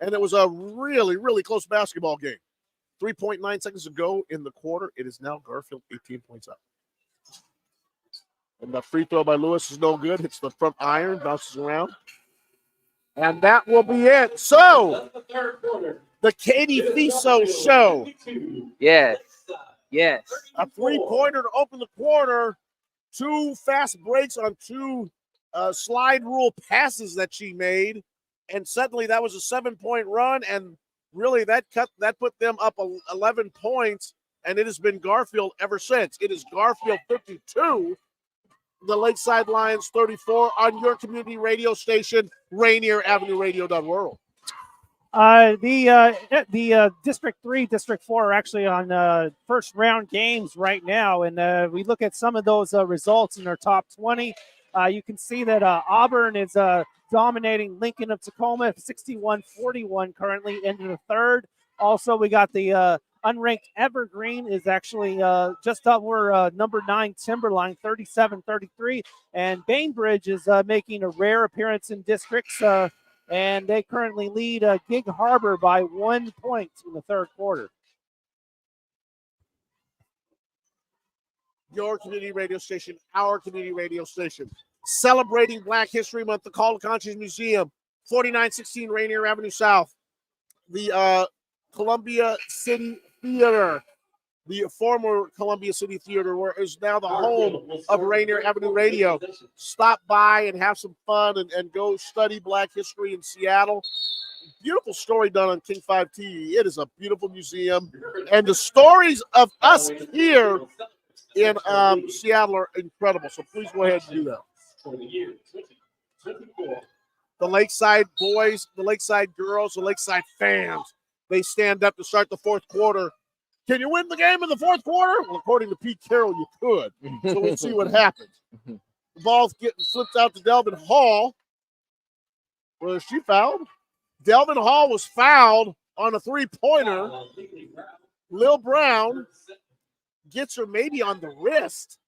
Speaker 11: And it was a really, really close basketball game. 3.9 seconds to go in the quarter. It is now Garfield 18 points up. And the free throw by Lewis is no good. Hits the front iron, bounces around. And that will be it. So, the Katie Fiso show.
Speaker 13: Yes. Yes.
Speaker 11: A three-pointer to open the quarter. 2 fast breaks on 2 slide rule passes that she made. And suddenly that was a 7-point run. And really that put them up 11 points. And it has been Garfield ever since. It is Garfield 52. The Lakeside Lions 34 on your community radio station, Rainier Avenue Radio.world.
Speaker 12: The District 3, District 4 are actually on first round games right now. And we look at some of those results in their top 20. You can see that Auburn is dominating Lincoln of Tacoma, 61-41 currently into the third. Also, we got the unranked Evergreen is actually just over number 9 Timberline, 37-33. And Bainbridge is making a rare appearance in districts, and they currently lead Gig Harbor by 1 point in the third quarter.
Speaker 11: Your community radio station, our community radio station. Celebrating Black History Month, the Call to Conscience Museum, 4916 Rainier Avenue South. The Columbia City Theater, the former Columbia City Theater, where is now the home of Rainier Avenue Radio. Stop by and have some fun and go study Black history in Seattle. Beautiful story done on King 5 TV. It is a beautiful museum. And the stories of us here in Seattle are incredible. So please go ahead and do that. The Lakeside boys, the Lakeside girls, the Lakeside fans, they stand up to start the fourth quarter. Can you win the game in the fourth quarter? Well, according to Pete Carroll, you could. So we'll see what happens. The ball's getting flipped out to Delvin Hall. Where is she fouled? Delvin Hall was fouled on a three-pointer. Lil Brown gets her maybe on the wrist,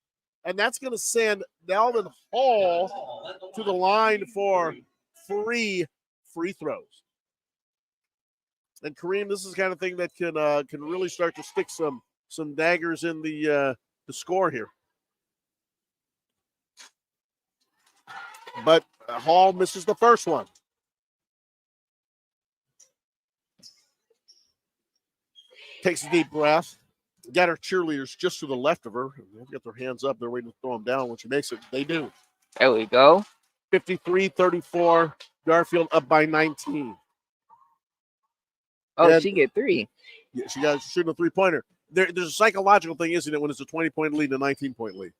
Speaker 11: and that's going to send Delvin Hall to the line for free throws. And Kareem, this is the kind of thing that can really start to stick some daggers in the score here. But Hall misses the first one. Takes a deep breath. Got her cheerleaders just to the left of her. They've got their hands up. They're waiting to throw them down. When she makes it, they do.
Speaker 13: There we go.
Speaker 11: 53-34. Garfield up by 19.
Speaker 13: Oh, and she get 3.
Speaker 11: Yeah, she got shooting a three-pointer. There's a psychological thing, isn't it, when it's a 20-point lead and a 19-point lead?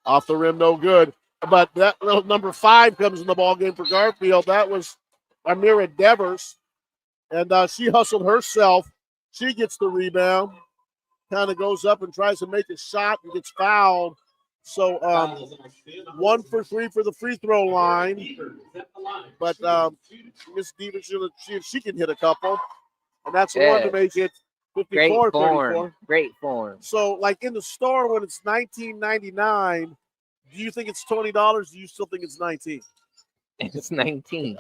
Speaker 11: Off the rim, no good. But that little number 5 comes in the ball game for Garfield. That was Amira Devers, and she hustled herself. She gets the rebound, kind of goes up and tries to make a shot and gets fouled. So 1 for 3 for the free throw line. But Miss Devers, she can hit a couple. And that's one to make it 54-34.
Speaker 13: Great form.
Speaker 11: So, like in the store when it's $19.99, do you think it's $20? Or do you still think it's 19?
Speaker 13: It's 19.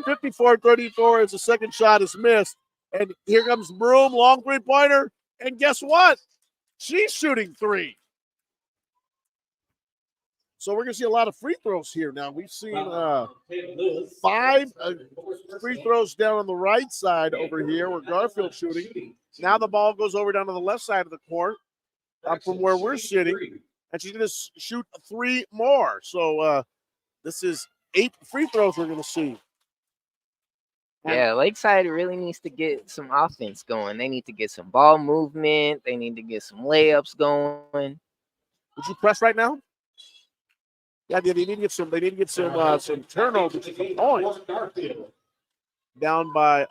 Speaker 11: 54-34 as the second shot is missed. And here comes Broom, long three-pointer. And guess what? She's shooting 3. So we're going to see a lot of free throws here now. We've seen 5 free throws down on the right side over here where Garfield's shooting. Now the ball goes over down to the left side of the court from where we're sitting. And she's going to shoot 3 more. So this is 8 free throws we're going to see.
Speaker 13: Yeah, Lakeside really needs to get some offense going. They need to get some ball movement. They need to get some layups going.
Speaker 11: Would you press right now? Yeah, they need to get some. They need to get some turnovers. Points. Down by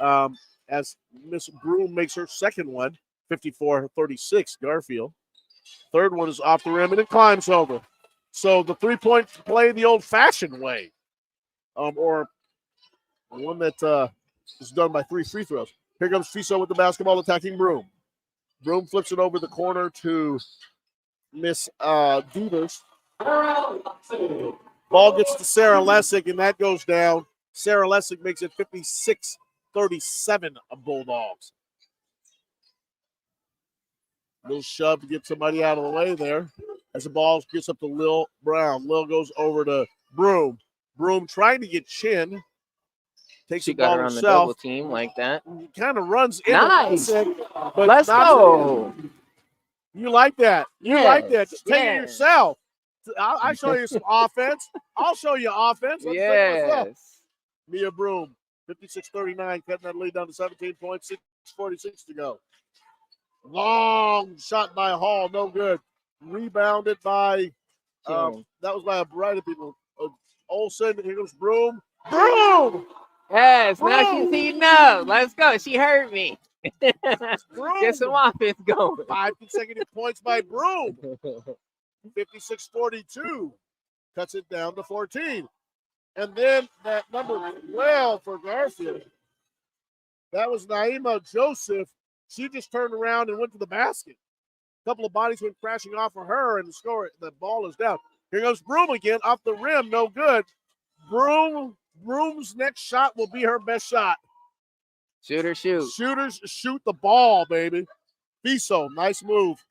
Speaker 11: as Miss Broom makes her second one, 54-36. Garfield. Third one is off the rim and it climbs over. So the 3-point play the old-fashioned way, or one that is done by 3 free throws. Here comes Fiso with the basketball, attacking Broom. Broom flips it over the corner to Miss Devers. Ball gets to Sarah Lessick, and that goes down. Sarah Lessig makes it 56-37 of Bulldogs. Little shove to get somebody out of the way there. As the ball gets up to Lil Brown. Lil goes over to Broom. Broom trying to get Chin. Takes
Speaker 13: She
Speaker 11: the ball
Speaker 13: got her on the
Speaker 11: herself.
Speaker 13: double team like that.
Speaker 11: Kind of runs in.
Speaker 13: Nice.
Speaker 11: But
Speaker 13: Let's go.
Speaker 11: You like that. You like that. Just take it
Speaker 13: Yes.
Speaker 11: yourself. I'll show you some offense. I'll show you offense. Let's take it myself. Mia Broom, 56-39, cutting that lead down to 17 points, 6:46 to go. Long shot by Hall, no good. Rebounded by, that was by a variety of people. Olsen, here goes Broom. Broom!
Speaker 13: Yes,
Speaker 11: Broom!
Speaker 13: now she's heating up. Let's go. She hurt me. Get some offense going.
Speaker 11: 5 consecutive points by Broom. 56-42. Cuts it down to 14. And then that number 12 for Garfield. That was Naima Joseph. She just turned around and went to the basket. A couple of bodies went crashing off of her, and the ball is down. Here goes Broom again, off the rim, no good. Broom's next shot will be her best shot.
Speaker 13: Shooters
Speaker 11: shoot the ball, baby. Fiso, nice move.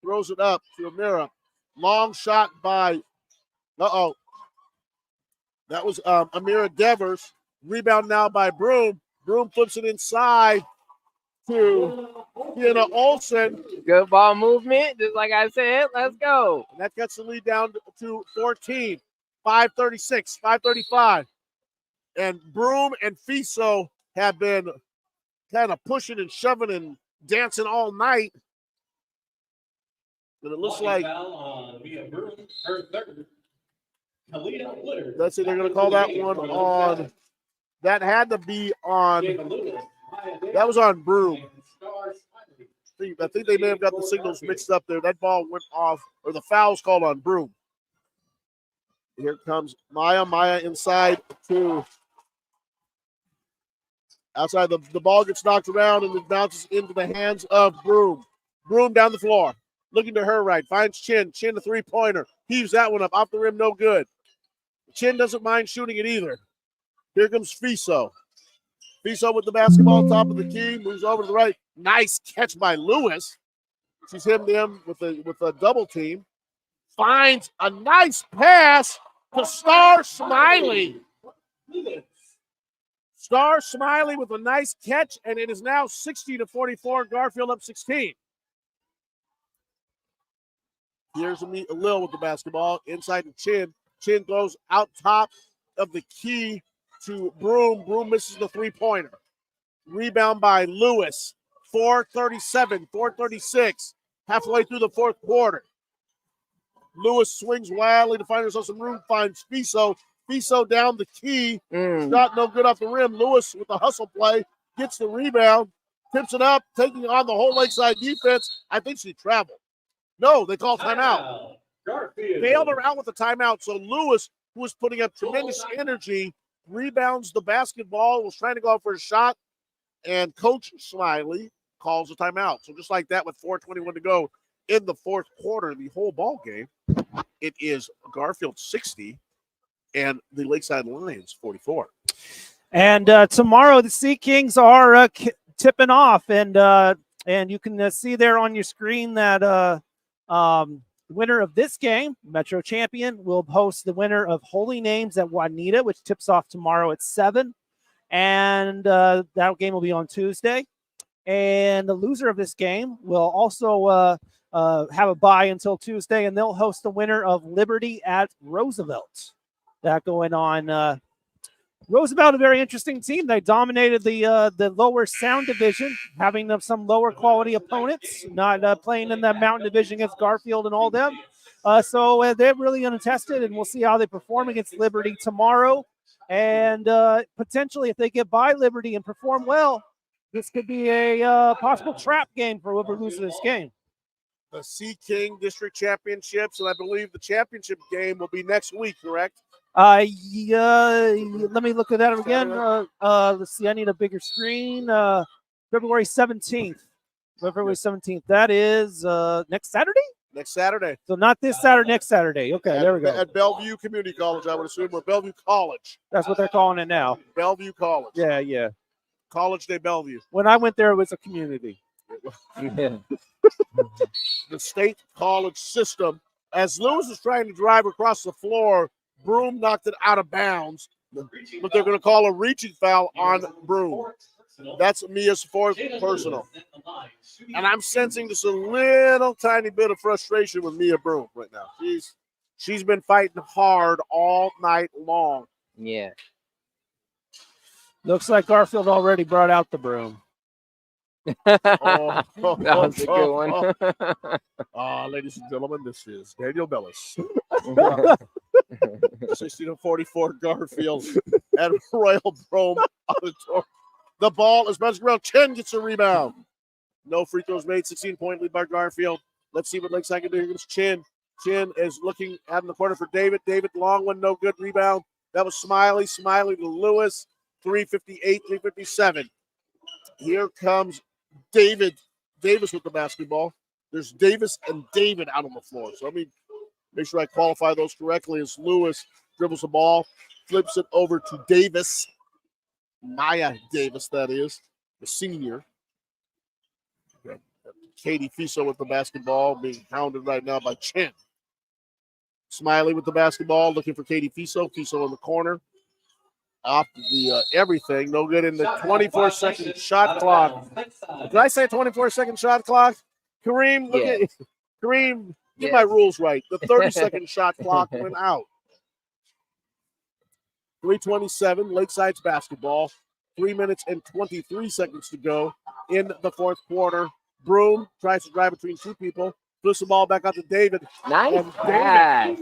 Speaker 11: Throws it up to Amira. Long shot by, that was Amira Devers. Rebound now by Broom. Broom flips it inside to Kiana Olsen.
Speaker 13: Good ball movement, just like I said. Let's go.
Speaker 11: And that cuts the lead down to 14. 5:36, 5:35. And Broom and Fiso have been kind of pushing and shoving and dancing all night. And it looks like let's see, they're going to call that one on. That had to be on. That was on Broom. I think they may have got the signals mixed up there. That ball went off, or the foul's called on Broom. Here comes Maya. Maya inside to outside. The ball gets knocked around and it bounces into the hands of Broom. Broom down the floor. Looking to her right. Finds Chin. Chin, the three-pointer. Heaves that one up. Off the rim, no good. Chin doesn't mind shooting it either. Here comes Fiso. Fiso with the basketball, top of the key. Moves over to the right. Nice catch by Lewis. She's him with a double team. Finds a nice pass to Star Smiley. Star Smiley with a nice catch, and it is now 60-44. Garfield up 16. Here's Lil with the basketball. Inside to Chin. Chin throws out top of the key to Broom. Broom misses the three-pointer. Rebound by Lewis. 4:37, 4:36. Halfway through the fourth quarter. Lewis swings wildly to find herself some room. Finds Fiso. Fiso down the key. Shot no good off the rim. Lewis with the hustle play. Gets the rebound. Tips it up. Taking on the whole Lakeside defense. I think she traveled. No, they call timeout. Bailed her out with the timeout. So Lewis, who was putting up tremendous energy, rebounds the basketball, was trying to go out for a shot, and Coach Smiley calls a timeout. So just like that, with 4:21 to go in the fourth quarter, the whole ball game, it is Garfield 60 and the Lakeside Lions 44.
Speaker 12: And tomorrow the Sea Kings are tipping off, and you can see there on your screen that winner of this game, Metro champion, will host the winner of Holy Names at Juanita, which tips off tomorrow at 7. And that game will be on Tuesday. And the loser of this game will also have a bye until Tuesday, and they'll host the winner of Liberty at Roosevelt. That going on. Roosevelt, a very interesting team. They dominated the lower Sound division, having some lower quality opponents, not playing in the Mountain division against Garfield and all them. So they're really untested, and we'll see how they perform against Liberty tomorrow. And potentially, if they get by Liberty and perform well, this could be a possible trap game for whoever loses this game.
Speaker 11: The Sea King District Championships, and I believe the championship game will be next week, correct?
Speaker 12: Yeah, let me look at that again. Let's see, I need a bigger screen. February 17th. February 17th. That is next Saturday?
Speaker 11: Next Saturday.
Speaker 12: So not this Saturday, next Saturday. Okay, there we go.
Speaker 11: At Bellevue Community College, I would assume, or Bellevue College.
Speaker 12: That's what they're calling it now.
Speaker 11: Bellevue College.
Speaker 12: Yeah.
Speaker 11: College de Bellevue.
Speaker 12: When I went there, it was a community.
Speaker 11: The state college system. As Lewis is trying to drive across the floor, Broom knocked it out of bounds, but they're going to call a reaching foul on Broom. That's Mia's fourth personal. And I'm sensing just a little tiny bit of frustration with Mia Broom right now. She's been fighting hard all night long.
Speaker 13: Yeah.
Speaker 12: Looks like Garfield already brought out the broom.
Speaker 11: That
Speaker 13: was a good one.
Speaker 11: Ladies and gentlemen, this is Daniel Bellis. 16-44 Garfield at Royal Brome Auditorium. The ball is bouncing around. Chen gets a rebound. No free throws made. 16-point lead by Garfield. Let's see what Lakeside can do. Here comes Chin. Chin is looking out in the corner for David. David, long one, no good. Rebound. That was Smiley. Smiley to Lewis. 3:58, 3:57. Here comes David. Davis with the basketball. There's Davis and David out on the floor. So let me make sure I qualify those correctly as Lewis dribbles the ball, flips it over to Davis. Maya Davis, that is, the senior. Katie Fiso with the basketball, being hounded right now by Chen. Smiley with the basketball, looking for Katie Fiso. Fiso in the corner. Off the everything. No good in the 24-second shot clock. Did I say 24-second shot clock? Kareem, look at Kareem, get my rules right. The 30-second shot clock went out. 3:27, Lakeside's basketball. 3 minutes and 23 seconds to go in the fourth quarter. Broom tries to drive between two people. Flips the ball back out to David.
Speaker 13: Nice pass.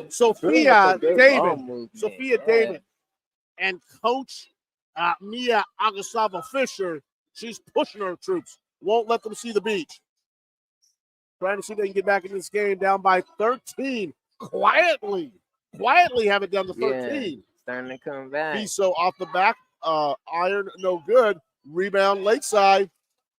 Speaker 11: Sophia David, and Coach Mia Agasava Fisher, she's pushing her troops. Won't let them see the beach. Trying to see if they can get back in this game down by 13. Quietly have it down to 13.
Speaker 13: Yeah, starting to come back.
Speaker 11: Fiso off the back, iron, no good. Rebound Lakeside,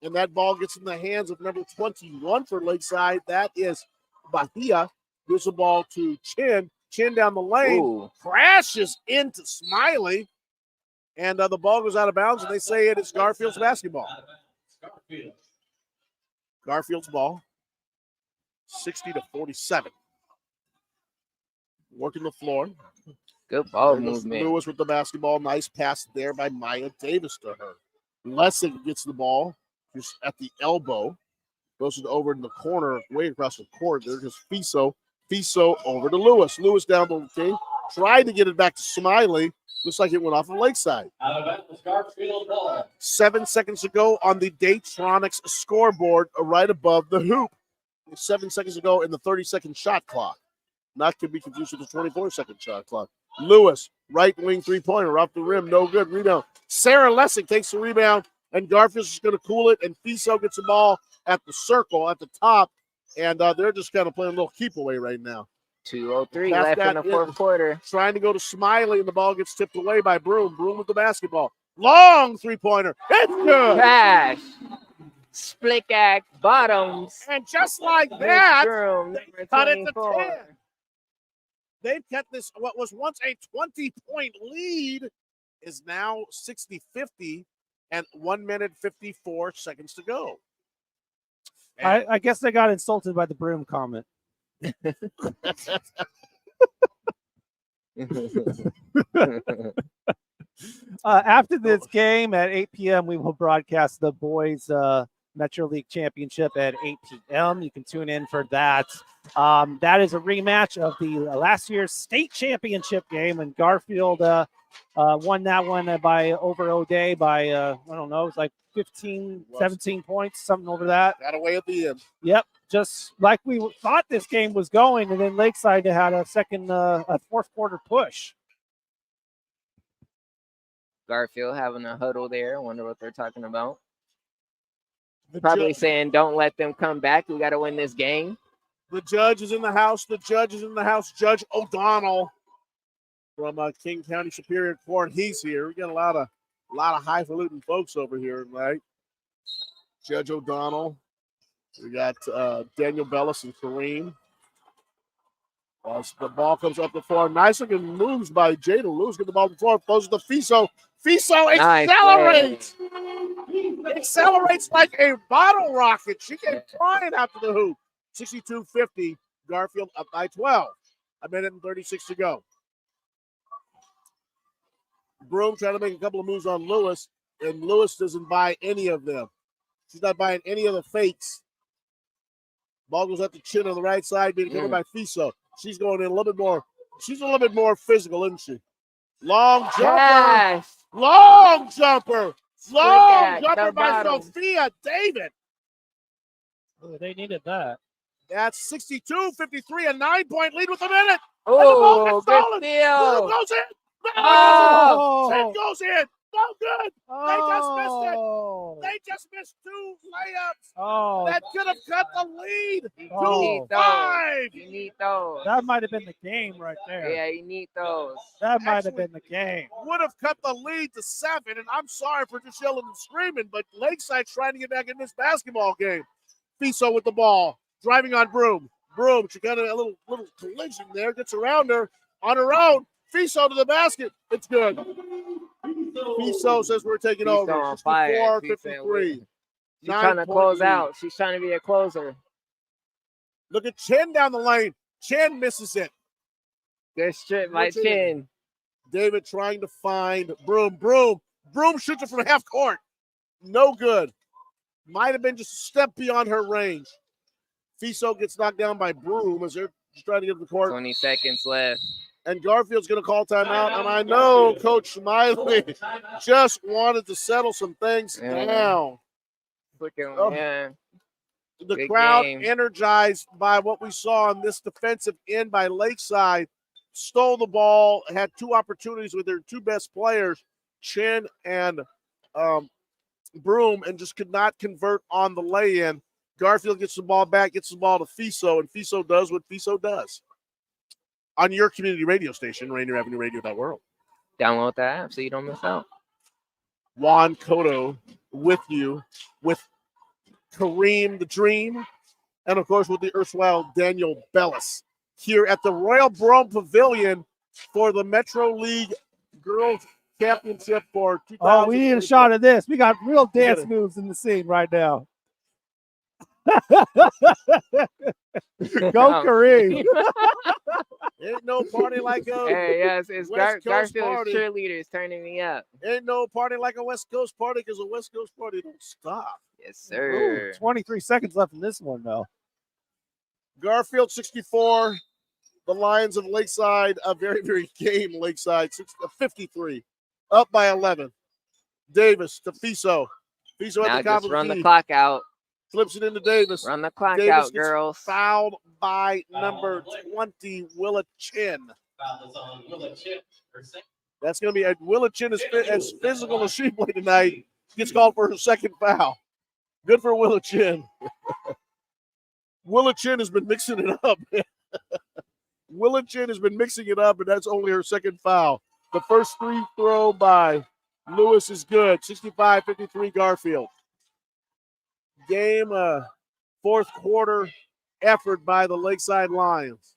Speaker 11: and that ball gets in the hands of number 21 for Lakeside. That is Bahia. Gives the ball to Chin. Chin down the lane. Crashes into Smiley. And the ball goes out of bounds, and they say it is Garfield's basketball. Garfield's ball. 60-47. Working the floor.
Speaker 13: Good ball movement.
Speaker 11: Lewis with the basketball. Nice pass there by Maya Davis to her. Lessig gets the ball just at the elbow. Goes it over in the corner, way across the court. There's just Fiso. Fiso over to Lewis. Lewis down the king. Tried to get it back to Smiley. Looks like it went off of Lakeside. 7 seconds to go on the Daytronics scoreboard right above the hoop. 7 seconds to go in the 30-second shot clock. Not to be confused with the 24-second shot clock. Lewis, right wing three-pointer off the rim. No good. Rebound. Sarah Lessig takes the rebound, and Garfield's just going to cool it, and Fiso gets the ball at the circle at the top, and they're just kind of playing a little keep away right now.
Speaker 13: 2:03 left in the fourth quarter.
Speaker 11: Trying to go to Smiley, and the ball gets tipped away by Broom. Broom with the basketball. Long three-pointer. It's good.
Speaker 13: Pass. Split act bottoms.
Speaker 11: And just like that,
Speaker 13: Broom,
Speaker 11: cut it to 10. They've kept this, what was once a 20-point lead, is now 60-50, and 1 minute 54 seconds to go.
Speaker 12: I guess they got insulted by the broom comment. After this game at 8 p.m., we will broadcast the boys Metro League Championship at 8 p.m. You can tune in for that. That is a rematch of the last year's state championship game, and Garfield won that one by over O'Day by, I don't know, it's like 15, 17 points, something over that.
Speaker 11: Got away at the end.
Speaker 12: Yep, just like we thought this game was going, and then Lakeside had a fourth quarter push.
Speaker 13: Garfield having a huddle there. I wonder what they're talking about. Probably saying, don't let them come back. We got to win this game.
Speaker 11: The judge is in the house. Judge O'Donnell from King County Superior Court. He's here. We got a lot of highfalutin folks over here tonight. Judge O'Donnell We got Daniel Bellis and Kareem. As the ball comes up the floor, nice looking moves by Jada Lewis. Get the ball on the floor, throws it to Fiso. Fiso accelerates. Accelerates like a bottle rocket. She came flying after the hoop. 62-50. Garfield up by 12. A minute and 36 to go. Broom trying to make a couple of moves on Lewis, and Lewis doesn't buy any of them. She's not buying any of the fakes. Ball goes up to Chin on the right side, being covered by Fiso. She's going in a little bit more. She's a little bit more physical, isn't she? Long jumper.
Speaker 13: Yes.
Speaker 11: Long jumper. Long jumper by
Speaker 13: bottom.
Speaker 11: Sophia David.
Speaker 12: Oh, they needed that.
Speaker 11: That's 62-53, a 9-point lead with a minute.
Speaker 13: Oh, good
Speaker 11: Broom
Speaker 13: steal.
Speaker 11: goes in.
Speaker 13: Oh.
Speaker 11: 10 goes in. No good.
Speaker 12: Oh.
Speaker 11: They just missed 2 layups.
Speaker 12: Oh.
Speaker 11: That could have cut the lead.
Speaker 12: Oh.
Speaker 11: 2-5.
Speaker 13: You need those.
Speaker 12: That might have been the game right there.
Speaker 13: Yeah, you need those.
Speaker 12: That might have been the game.
Speaker 11: Would have cut the lead to 7, and I'm sorry for just yelling and screaming, but Lakeside's trying to get back in this basketball game. Fiso with the ball, driving on Broom. Broom, she got a little collision there, gets around her on her own. Fiso to the basket. It's good. Fiso says we're taking over.
Speaker 13: On fire.
Speaker 11: 54-53.
Speaker 13: She's trying to close out. She's trying to be a closer.
Speaker 11: Look at Chen down the lane. Chen misses it.
Speaker 13: Good strip by Chin.
Speaker 11: David trying to find Broom. Broom shoots it from half court. No good. Might have been just a step beyond her range. Fiso gets knocked down by Broom as they're just trying to get to the court.
Speaker 13: 20 seconds left.
Speaker 11: And Garfield's going to call timeout. And I know Coach Smiley just wanted to settle some things down.
Speaker 13: Yeah.
Speaker 11: The
Speaker 13: Big
Speaker 11: crowd
Speaker 13: game.
Speaker 11: energized by what we saw on this defensive end by Lakeside. Stole the ball, had 2 opportunities with their 2 best players, Chin and Broom, and just could not convert on the lay-in. Garfield gets the ball back, gets the ball to Fiso, and Fiso does what Fiso does. On your community radio station, Rainier Avenue Radio.world.
Speaker 13: Download that app so you don't miss out.
Speaker 11: Juan Cotto with you, with Kareem the Dream, and of course with the erstwhile Daniel Bellis here at the Royal Brome Pavilion for the Metro League Girls Championship for 2000.
Speaker 12: Oh, we need a shot of this. We got real dance moves in the scene right now. Go Kareem.
Speaker 11: Ain't no party like a
Speaker 13: Hey, yes, it's
Speaker 11: West Coast
Speaker 13: Garfield's
Speaker 11: party.
Speaker 13: cheerleaders turning me up.
Speaker 11: Ain't no party like a West Coast party because a West Coast party don't stop.
Speaker 13: Yes, sir.
Speaker 12: 23 seconds left in this one, though.
Speaker 11: Garfield 64. The Lions of Lakeside, a very, very game Lakeside, 53. Up by 11. Davis to Fiso. Fiso
Speaker 13: Now
Speaker 11: at the top
Speaker 13: just
Speaker 11: of
Speaker 13: run
Speaker 11: the
Speaker 13: the
Speaker 11: key.
Speaker 13: clock out.
Speaker 11: Flips it into Davis.
Speaker 13: Run the clock
Speaker 11: Davis
Speaker 13: out,
Speaker 11: gets
Speaker 13: girls.
Speaker 11: Fouled by number 20, Willa Chin. That's going to be Willa Chin as physical as she played tonight. Gets called for her second foul. Good for Willa Chin. Willa Chin has been mixing it up. Willa Chin has been mixing it up, and that's only her second foul. The first free throw by Lewis is good. 65-53 Garfield. Game, fourth quarter effort by the Lakeside Lions.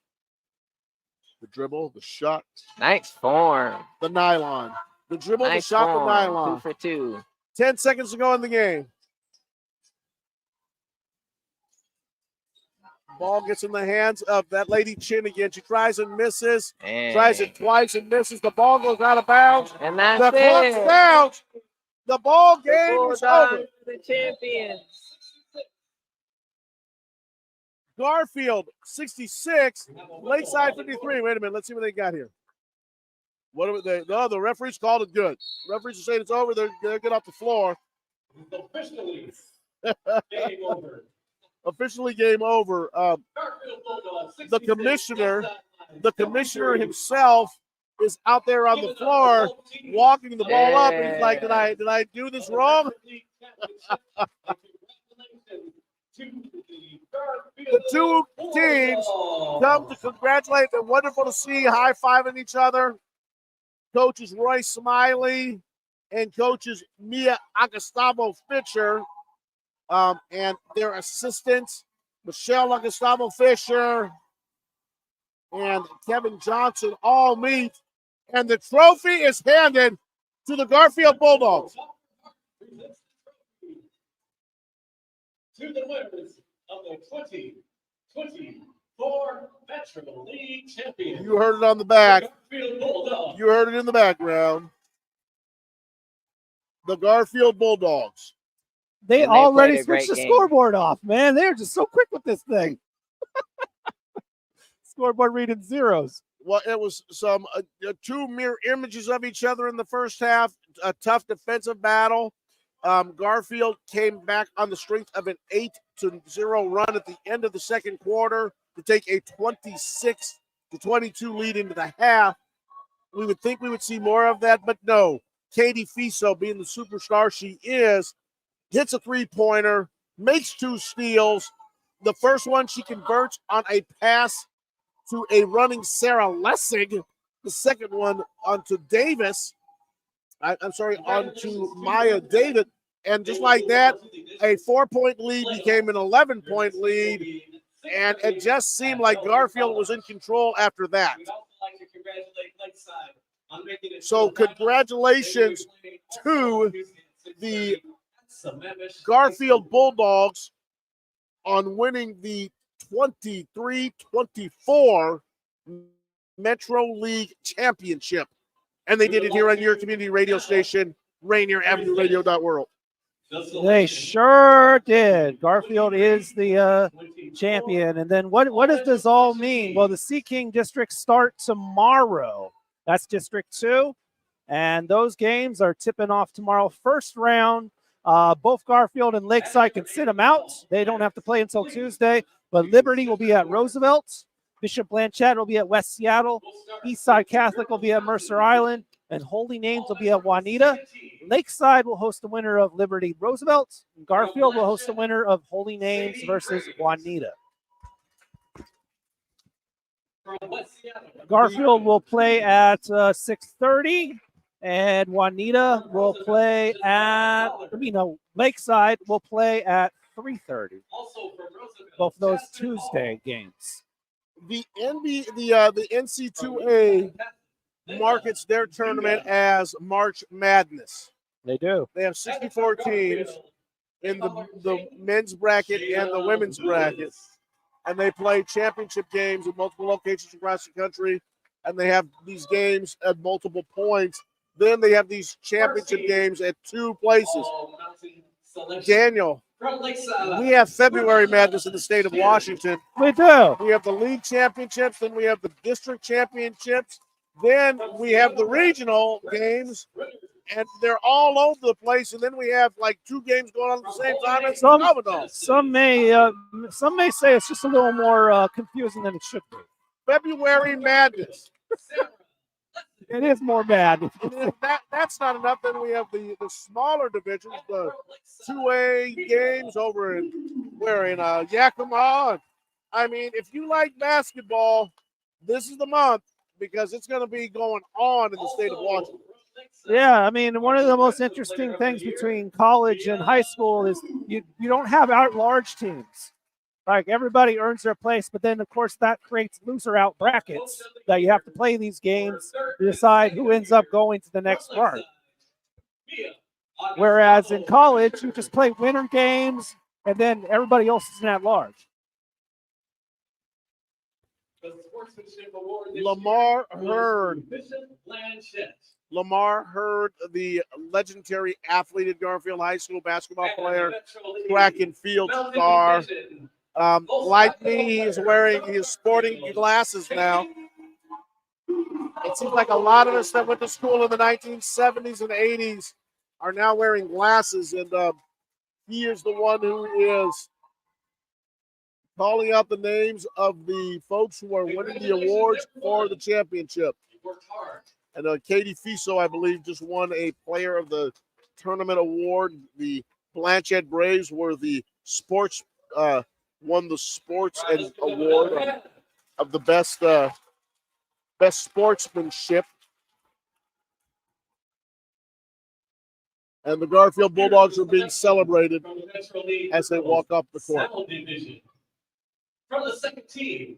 Speaker 11: The dribble, the shot.
Speaker 13: Nice form.
Speaker 11: The nylon. The dribble,
Speaker 13: Nice
Speaker 11: the shot,
Speaker 13: form.
Speaker 11: the nylon.
Speaker 13: 2 for 2.
Speaker 11: 10 seconds to go in the game. Ball gets in the hands of that lady Chin again. She tries and misses. Tries it twice and misses. The ball goes out of bounds.
Speaker 13: And that's
Speaker 11: the clock's
Speaker 13: it.
Speaker 11: down. The ball game is over.
Speaker 13: Bulldogs, the champions.
Speaker 11: Garfield 66, Lakeside 53. Wait a minute. Let's see what they got here. What are they? No, the referees called it good. Referees are saying it's over. They're getting off the floor.
Speaker 14: Officially game over.
Speaker 11: Officially game over. The commissioner himself is out there on the floor walking the ball up, and he's like, "Did I do this wrong?" The 2 teams come to congratulate. They're wonderful to see, high-fiving each other. Coaches Roy Smiley and coaches Mia Agustavo Fisher and their assistants, Michelle and Gustavo Fisher and Kevin Johnson, all meet, and the trophy is handed to the Garfield Bulldogs.
Speaker 14: To the winners of the 2024 Metro League Champion.
Speaker 11: You heard it on the back.
Speaker 14: Garfield Bulldogs.
Speaker 11: You heard it in the background. The Garfield Bulldogs.
Speaker 12: They
Speaker 13: And they
Speaker 12: already
Speaker 13: played a
Speaker 12: switched the
Speaker 13: great game.
Speaker 12: scoreboard off, man. They're just so quick with this thing. Scoreboard reading zeros.
Speaker 11: Well, it was some two mirror images of each other in the first half. A tough defensive battle. Garfield came back on the strength of an 8-0 run at the end of the second quarter to take a 26-22 lead into the half. We would think we would see more of that, but no. Katie Fiso, being the superstar she is, hits a three-pointer, makes 2 steals. The first one she converts on a pass to a running Sarah Lessig. The second one onto Davis. Onto Maya David. And just like that, a 4-point lead became an 11-point lead. And it just seemed like Garfield was in control after that. So congratulations to the Garfield Bulldogs on winning the 23-24 Metro League Championship. And they did it here on your community radio station, Rainier Avenue Radio.world.
Speaker 12: They sure did. Garfield is the champion. And then what does this all mean? Well, the Sea King districts start tomorrow. That's District 2. And those games are tipping off tomorrow. First round, both Garfield and Lakeside can sit them out. They don't have to play until Tuesday. But Liberty will be at Roosevelt. Bishop Blanchett will be at West Seattle. Eastside Catholic will be at Mercer Island. And Holy Names will be at Juanita. Lakeside will host the winner of Liberty Roosevelt. And Garfield will host the winner of Holy Names versus Juanita. Garfield will play at 6:30. And Juanita will play at, Lakeside will play at 3:30. Both of those Tuesday games.
Speaker 11: The NC2A markets their tournament as March Madness.
Speaker 12: They do.
Speaker 11: They have 64 teams in the men's bracket and the women's bracket. And they play championship games in multiple locations across the country. And they have these games at multiple points. Then they have these championship games at 2 places. Daniel, we have February Madness in the state of Washington.
Speaker 12: We do.
Speaker 11: We have the league championships, then we have the district championships, then we have the regional games, and they're all over the place. And then we have like 2 games going on at the same time. It's
Speaker 12: some may say it's just a little more confusing than it should be.
Speaker 11: February Madness.
Speaker 12: It is more bad.
Speaker 11: And that's not enough. Then we have the smaller divisions, the 2A games over in Yakima. I mean, if you like basketball, this is the month because it's going to be going on in the state of Washington.
Speaker 12: Yeah, I mean, one of the most interesting things between college and high school is you don't have out-large teams. Like, everybody earns their place, but then, of course, that creates loser-out brackets that you have to play these games to decide who ends up going to the next part. Whereas in college, you just play winter games, and then everybody else is at-large.
Speaker 11: Lamar Hurd, the legendary athlete at Garfield High School, basketball player, track and field star. Like me, he's sporting glasses now. It seems like a lot of us that went to school in the 1970s and 80s are now wearing glasses, and he is the one who is calling out the names of the folks who are winning the awards for the championship. And Katie Fiso, I believe, just won a Player of the Tournament award. The Blanchett Braves were the won the sports and award of the best sportsmanship. And the Garfield Bulldogs are being celebrated as they walk up the court.
Speaker 14: From the second team.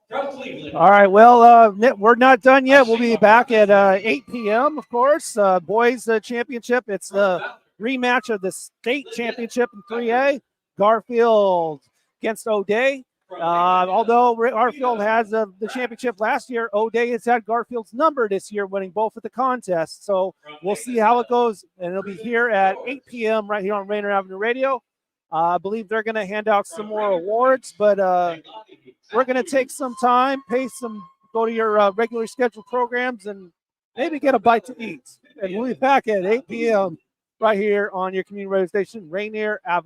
Speaker 14: From Cleveland.
Speaker 12: All right, well, we're not done yet. We'll be back at 8 p.m., of course. Boys championship. It's the rematch of the state championship in 3A. Garfield against O'Day. Although Garfield has the championship last year, O'Day has had Garfield's number this year, winning both of the contests. So we'll see how it goes. And it'll be here at 8 p.m. right here on Rainier Avenue Radio. I believe they're going to hand out some more awards, but we're going to take some time, go to your regularly scheduled programs, and maybe get a bite to eat. And we'll be back at 8 p.m. right here on your community radio station, Rainier Avenue.